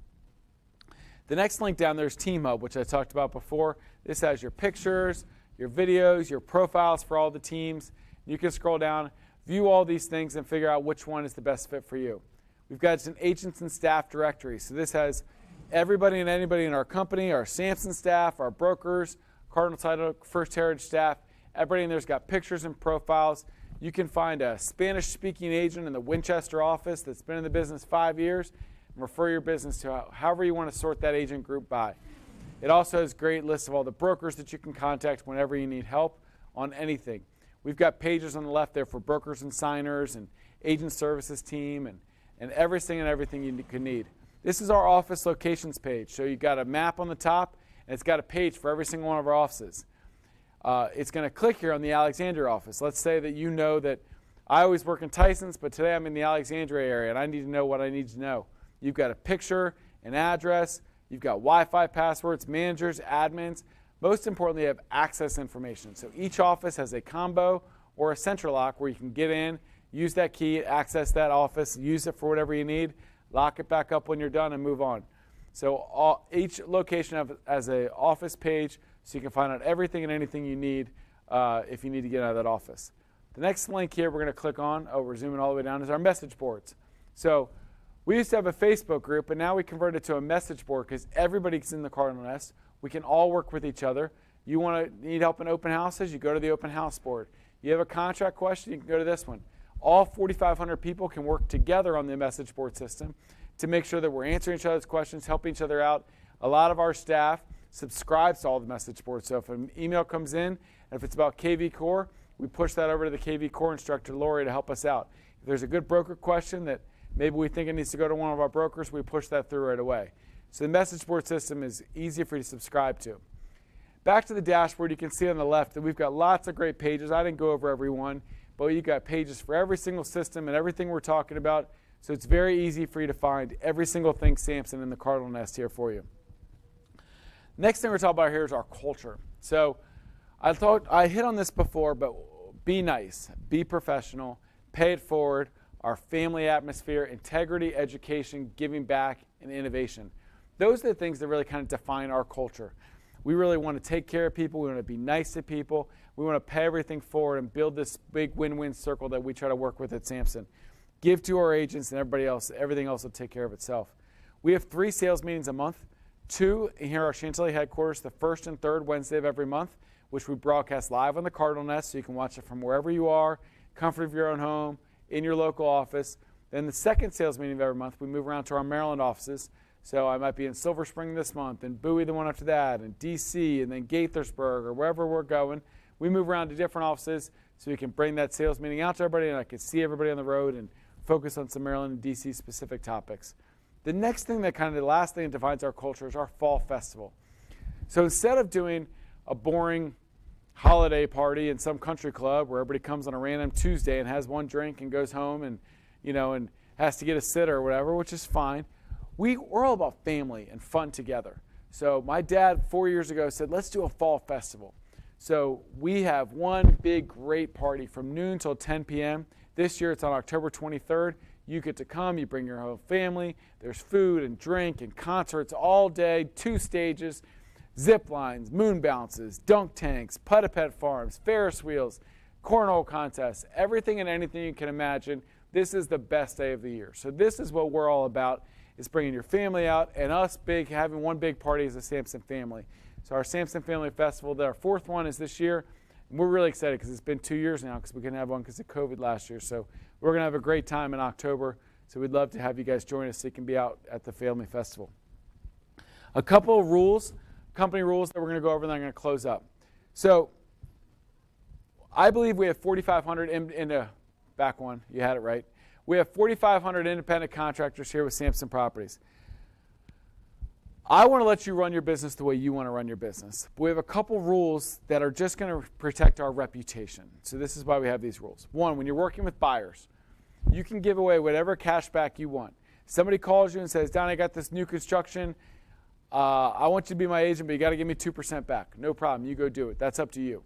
The next link down there is Team Hub, which I talked about before. This has your pictures, your videos, your profiles for all the teams. You can scroll down, view all these things, and figure out which one is the best fit for you. We've got an agents and staff directory. So this has everybody and anybody in our company, our Samson staff, our brokers, Cardinal Title, First Heritage staff. Everybody in there's got pictures and profiles. You can find a Spanish-speaking agent in the Winchester office that's been in the business 5 years and refer your business to however you want to sort that agent group by. It also has a great list of all the brokers that you can contact whenever you need help on anything. We've got pages on the left there for brokers and signers and agent services team and everything and everything you could need. This is our office locations page. So you've got a map on the top, and it's got a page for every single one of our offices. It's going to click here on the Alexandria office. Let's say that you know that I always work in Tysons, but today I'm in the Alexandria area, and I need to know what I need to know. You've got a picture, an address, you've got Wi-Fi passwords, managers, admins. Most importantly, you have access information. So each office has a combo or a central lock where you can get in, use that key, access that office, use it for whatever you need, lock it back up when you're done, and move on. So each location has an office page so you can find out everything and anything you need if you need to get out of that office. The next link here we're going to click on, we're zooming all the way down, is our message boards. So We used to have a Facebook group, but now we converted it to a message board because everybody's in the Cardinal Nest. We can all work with each other. You need help in open houses, you go to the open house board. You have a contract question, you can go to this one. All 4,500 people can work together on the message board system to make sure that we're answering each other's questions, helping each other out. A lot of our staff subscribes to all the message boards. So if an email comes in, and if it's about KV Core, we push that over to the KV Core instructor, Lori, to help us out. If there's a good broker question that maybe we think it needs to go to one of our brokers, we push that through right away. So the message board system is easy for you to subscribe to. Back to the dashboard, you can see on the left that we've got lots of great pages. I didn't go over every one, but you've got pages for every single system and everything we're talking about. So it's very easy for you to find every single thing Samson in the Cardinal Nest here for you. Next thing we're talking about here is our culture. So I hit on this before, but be nice, be professional, pay it forward, our family atmosphere, integrity, education, giving back, and innovation. Those are the things that really kind of define our culture. We really want to take care of people. We want to be nice to people. We want to pay everything forward and build this big win-win circle that we try to work with at Samson. Give to our agents and everybody else. Everything else will take care of itself. We have 3 sales meetings a month. 2 here at our Chantilly headquarters, the first and third Wednesday of every month, which we broadcast live on the Cardinal Nest, so you can watch it from wherever you are, comfort of your own home, in your local office. Then the second sales meeting of every month, we move around to our Maryland offices. So I might be in Silver Spring this month, and Bowie the one after that, and DC, and then Gaithersburg, or wherever we're going. We move around to different offices so we can bring that sales meeting out to everybody, and I can see everybody on the road and focus on some Maryland and DC specific topics. The next thing that the last thing that defines our culture is our fall festival. So instead of doing a boring holiday party in some country club where everybody comes on a random Tuesday and has one drink and goes home and, and has to get a sitter or whatever, which is fine, we're all about family and fun together. So my dad 4 years ago said, let's do a fall festival. So we have one big great party from noon till 10 p.m. This year it's on October 23rd. You get to come, you bring your whole family. There's food and drink and concerts all day, 2 stages, zip lines, moon bounces, dunk tanks, putt-a-pet farms, Ferris wheels, cornhole contests, everything and anything you can imagine. This is the best day of the year. So this is what we're all about, is bringing your family out and us having one big party as a Samson family. So our Samson Family Festival, our 4th one is this year. And we're really excited because it's been 2 years now because we couldn't have one because of COVID last year. So we're going to have a great time in October. So we'd love to have you guys join us so you can be out at the Family Festival. A couple of rules, company rules that we're going to go over and then I'm going to close up. So I believe we have 4,500 in the back one. You had it right. We have 4,500 independent contractors here with Samson Properties. I want to let you run your business the way you want to run your business. But we have a couple rules that are just going to protect our reputation. So this is why we have these rules. 1, when you're working with buyers, you can give away whatever cash back you want. Somebody calls you and says, Donny, I got this new construction. I want you to be my agent, but you got to give me 2% back. No problem. You go do it. That's up to you.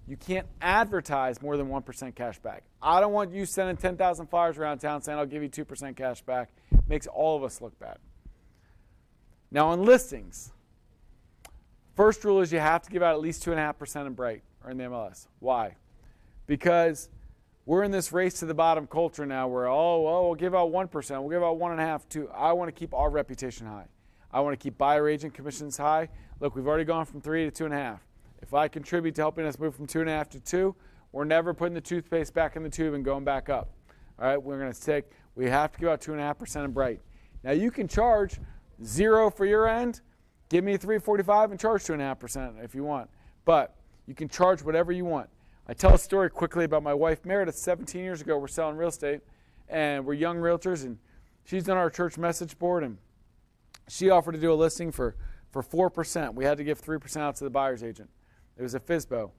You can't advertise more than 1% cash back. I don't want you sending 10,000 flyers around town saying I'll give you 2% cash back. Makes all of us look bad. Now on listings, first rule is you have to give out at least 2.5% in Bright or in the MLS. Why? Because we're in this race to the bottom culture now where, we'll give out 1%, we'll give out 1.5%, 2%. I want to keep our reputation high. I want to keep buyer agent commissions high. Look, we've already gone from 3 to 2.5. If I contribute to helping us move from 2.5 to 2, we're never putting the toothpaste back in the tube and going back up. All right, we have to give out 2.5% in Bright. Now you can charge 0 for your end, give me $345 and charge 2.5% if you want. But you can charge whatever you want. I tell a story quickly about my wife Meredith. 17 years ago, we're selling real estate, and we're young realtors, and she's done our church message board, and she offered to do a listing for 4%. We had to give 3% out to the buyer's agent. It was a FSBO.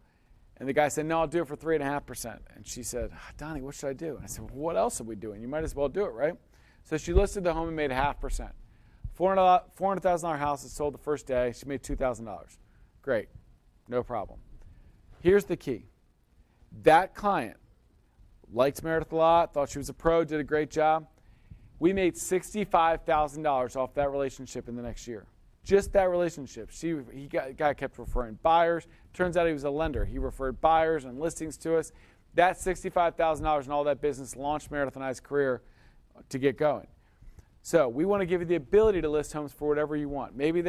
And the guy said, no, I'll do it for 3.5%. And she said, Donnie, what should I do? And I said, well, what else are we doing? You might as well do it, right? So she listed the home and made 0.5%. $400,000 house is sold the first day. She made $2,000. Great. No problem. Here's the key. That client liked Meredith a lot, thought she was a pro, did a great job. We made $65,000 off that relationship in the next year. Just that relationship. Guy kept referring buyers. Turns out he was a lender. He referred buyers and listings to us. That $65,000 and all that business launched Meredith and I's career to get going. So we want to give you the ability to list homes for whatever you want. Maybe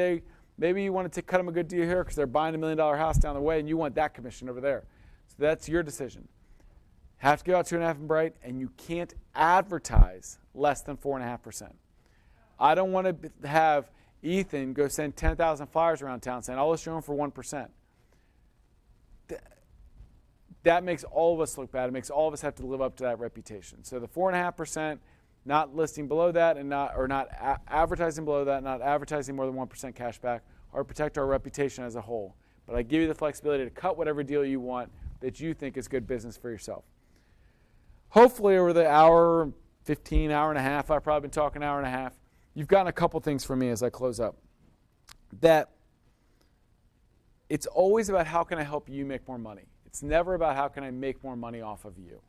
you want to cut them a good deal here because they're buying $1 million house down the way and you want that commission over there. So that's your decision. Have to go out 2.5 and bright, and you can't advertise less than 4.5%. I don't want to have Ethan go send 10,000 flyers around town saying, I'll list your home for 1%. That makes all of us look bad. It makes all of us have to live up to that reputation. So the 4.5%, not listing below that, and not advertising below that, not advertising more than 1% cash back, or protect our reputation as a whole. But I give you the flexibility to cut whatever deal you want that you think is good business for yourself. Hopefully over the hour, 15, hour and a half, I've probably been talking an hour and a half, you've gotten a couple things from me as I close up. That it's always about how can I help you make more money. It's never about how can I make more money off of you.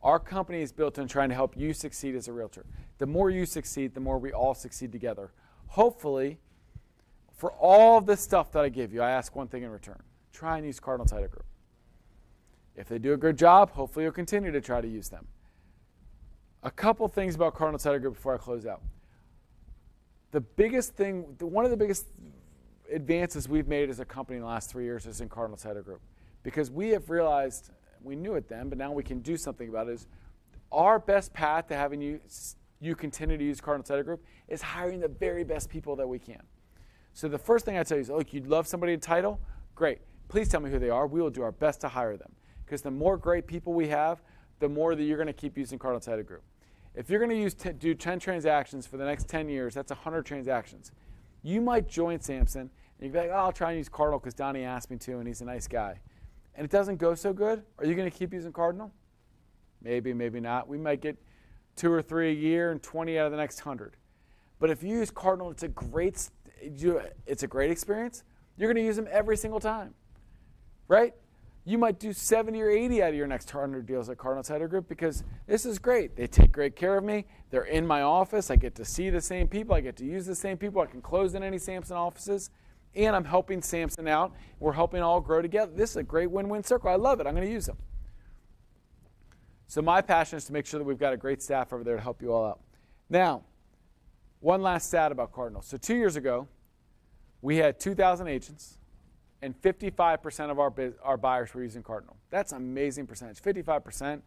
Our company is built on trying to help you succeed as a realtor. The more you succeed, the more we all succeed together. Hopefully, for all of this stuff that I give you, I ask one thing in return. Try and use Cardinal Title Group. If they do a good job, hopefully you'll continue to try to use them. A couple things about Cardinal Title Group before I close out. The biggest thing, one of the biggest advances we've made as a company in the last 3 years is in Cardinal Title Group. Because we have realized, we knew it then, but now we can do something about it, is our best path to having you continue to use Cardinal Title Group is hiring the very best people that we can. So the first thing I tell you is, look, you'd love somebody in title? Great. Please tell me who they are. We will do our best to hire them. Because the more great people we have, the more that you're going to keep using Cardinal Title Group. If you're going to do 10 transactions for the next 10 years, that's 100 transactions. You might join Samson, and you'd be like, oh, I'll try and use Cardinal because Donny asked me to, and he's a nice guy. And it doesn't go so good. Are you going to keep using Cardinal? Maybe, maybe not. We might get 2 or 3 a year and 20 out of the next 100. But if you use Cardinal, it's a great experience. You're going to use them every single time, right? You might do 70 or 80 out of your next 100 deals at Cardinal Title Group because this is great. They take great care of me. They're in my office. I get to see the same people. I get to use the same people. I can close in any Samson offices. And I'm helping Samson out. We're helping all grow together. This is a great win-win circle. I love it. I'm going to use them. So my passion is to make sure that we've got a great staff over there to help you all out. Now, one last stat about Cardinal. So 2 years ago, we had 2,000 agents, and 55% of our buyers were using Cardinal. That's an amazing percentage. 55%.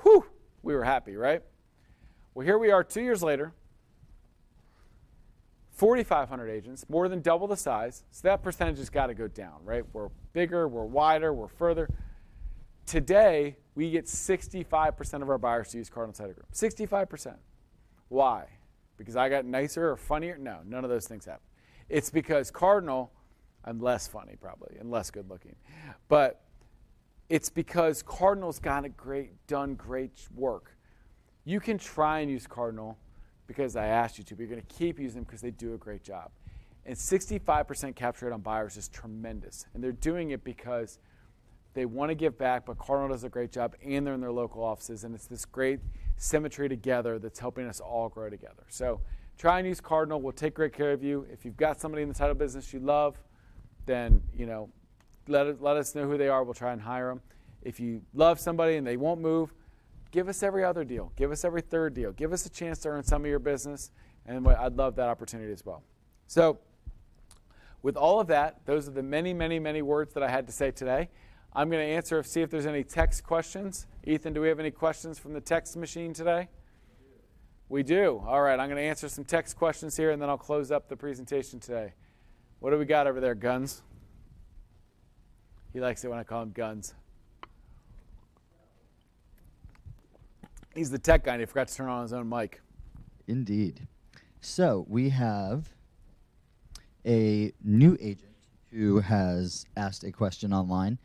Whew, we were happy, right? Well, here we are 2 years later, 4,500 agents, more than double the size. So that percentage has got to go down, right? We're bigger, we're wider, we're further. Today, we get 65% of our buyers to use Cardinal Title Group. 65%. Why? Because I got nicer or funnier? No, none of those things happen. It's because Cardinal, I'm less funny probably and less good looking, but it's because Cardinal's done great work. You can try and use Cardinal because I asked you to, but you're going to keep using them because they do a great job. And 65% capture rate on buyers is tremendous. And they're doing it because they want to give back, but Cardinal does a great job, and they're in their local offices. And it's this great symmetry together that's helping us all grow together. So try and use Cardinal. We'll take great care of you. If you've got somebody in the title business you love, then let us know who they are. We'll try and hire them. If you love somebody and they won't move, give us every other deal. Give us every third deal. Give us a chance to earn some of your business, and I'd love that opportunity as well. So with all of that, those are the many, many, many words that I had to say today. I'm going to see if there's any text questions. Ethan, do we have any questions from the text machine today? We do. All right, I'm going to answer some text questions here, and then I'll close up the presentation today. What do we got over there, Guns? He likes it when I call him Guns. He's the tech guy, and he forgot to turn on his own mic. Indeed. So we have a new agent who has asked a question online.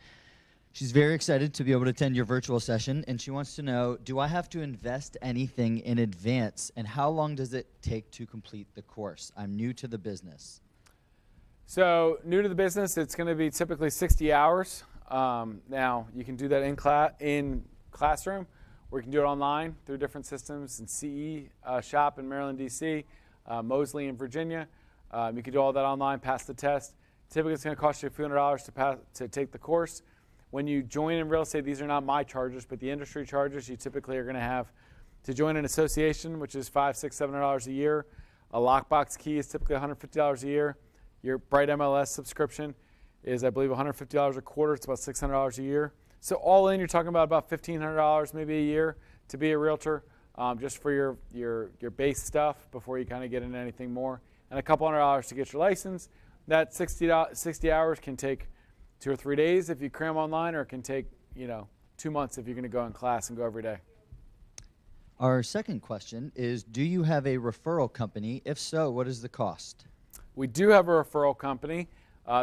She's very excited to be able to attend your virtual session, and she wants to know, do I have to invest anything in advance, and how long does it take to complete the course? I'm new to the business. So new to the business, it's going to be typically 60 hours. Now, you can do that in classroom, or you can do it online through different systems in CE shop in Maryland, D.C., Moseley in Virginia. You can do all that online, pass the test. Typically, it's going to cost you a few $100 to take the course. When you join in real estate, these are not my charges, but the industry charges. You typically are going to have to join an association, which is $500, $600, $700 a year. A lockbox key is typically $150 a year. Your Bright MLS subscription is, I believe, $150 a quarter. It's about $600 a year. So all in, you're talking about $1,500 maybe a year to be a realtor, just for your base stuff before you kind of get into anything more, and a couple $100 to get your license. That 60 hours can take 2 or 3 days if you cram online, or it can take 2 months if you're going to go in class and go every day. Our second question is, do you have a referral company? If so, what is the cost? We do have a referral company.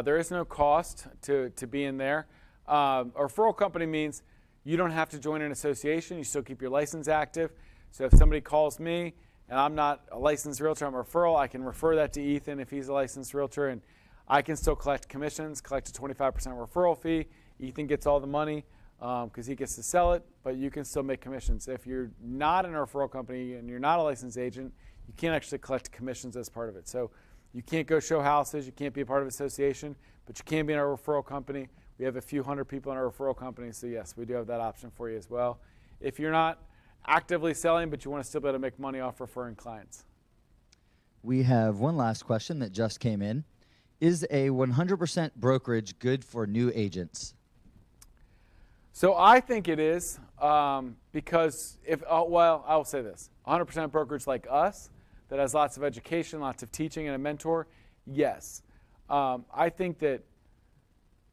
There is no cost to be in there. A referral company means you don't have to join an association. You still keep your license active. So if somebody calls me and I'm not a licensed realtor, I'm a referral, I can refer that to Ethan if he's a licensed realtor, and I can still collect commissions, collect a 25% referral fee. Ethan gets all the money because he gets to sell it, but you can still make commissions. If you're not in a referral company and you're not a licensed agent, you can't actually collect commissions as part of it. So you can't go show houses, you can't be a part of an association, but you can be in our referral company. We have a few hundred people in our referral company, so yes, we do have that option for you as well. If you're not actively selling, but you want to still be able to make money off referring clients. We have one last question that just came in. Is a 100% brokerage good for new agents? So I think it is, because I'll say this, 100% brokerage like us that has lots of education, lots of teaching, and a mentor, yes. I think that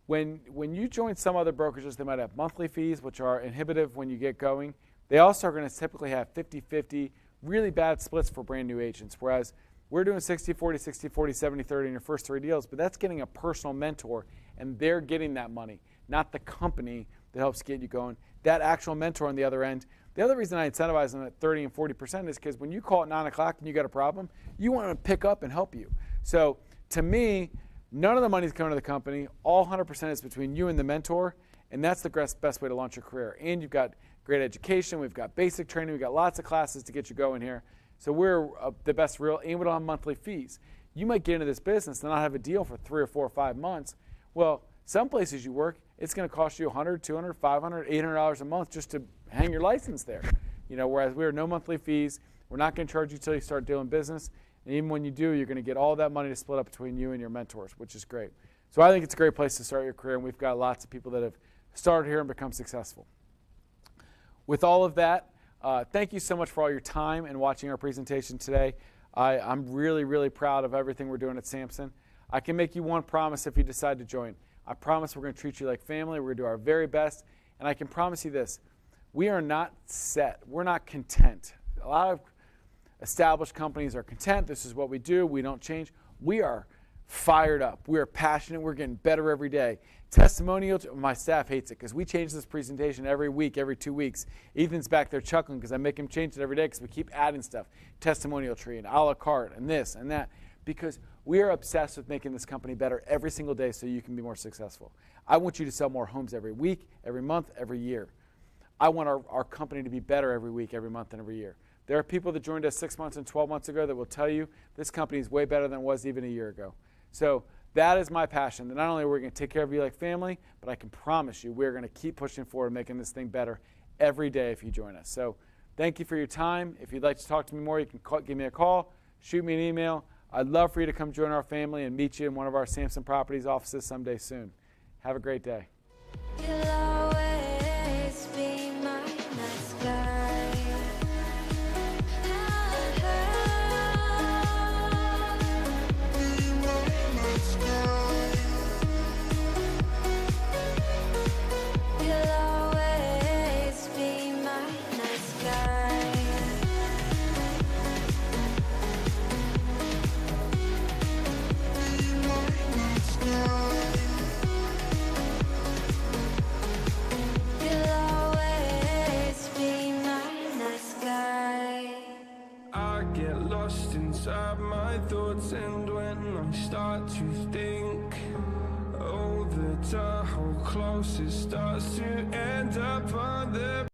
when you join some other brokerages, they might have monthly fees, which are inhibitive when you get going. They also are going to typically have 50-50, really bad splits for brand new agents, whereas we're doing 60-40, 60-40, 70-30 in your first 3 deals, but that's getting a personal mentor, and they're getting that money, not the company that helps get you going. That actual mentor on the other end. The other reason I incentivize them at 30 and 40% is because when you call at 9 o'clock and you got a problem, you want to pick up and help you. So to me, none of the money is coming to the company. All 100% is between you and the mentor, and that's the best way to launch your career. And you've got great education. We've got basic training. We've got lots of classes to get you going here. So we're the best real, and we don't have monthly fees. You might get into this business and not have a deal for 3 or 4 or 5 months. Well, some places you work, it's going to cost you $100, $200, $500, $800 a month just to hang your license there. Whereas we have no monthly fees. We're not going to charge you until you start doing business. And even when you do, you're going to get all that money to split up between you and your mentors, which is great. So I think it's a great place to start your career, and we've got lots of people that have started here and become successful. With all of that, thank you so much for all your time and watching our presentation today. I'm really, really proud of everything we're doing at Samson. I can make you one promise if you decide to join. I promise we're going to treat you like family. We're going to do our very best. And I can promise you this. We are not set. We're not content. A lot of established companies are content. This is what we do. We don't change. We are fired up. We are passionate. We're getting better every day. Testimonial, my staff hates it because we change this presentation every week, every 2 weeks. Ethan's back there chuckling because I make him change it every day because we keep adding stuff. Testimonial tree and a la carte and this and that, because we are obsessed with making this company better every single day so you can be more successful. I want you to sell more homes every week, every month, every year. I want our company to be better every week, every month, and every year. There are people that joined us 6 months and 12 months ago that will tell you this company is way better than it was even a year ago. So that is my passion. That not only are we going to take care of you like family, but I can promise you we're going to keep pushing forward and making this thing better every day if you join us. So thank you for your time. If you'd like to talk to me more, you can give me a call, shoot me an email. I'd love for you to come join our family and meet you in one of our Samson Properties offices someday soon. Have a great day. You'll always be my nice guy. You'll always be my nice guy. You'll always be my nice guy. I get lost inside my thoughts, and when I start to think, oh, the Tahoe close, it starts to end up on the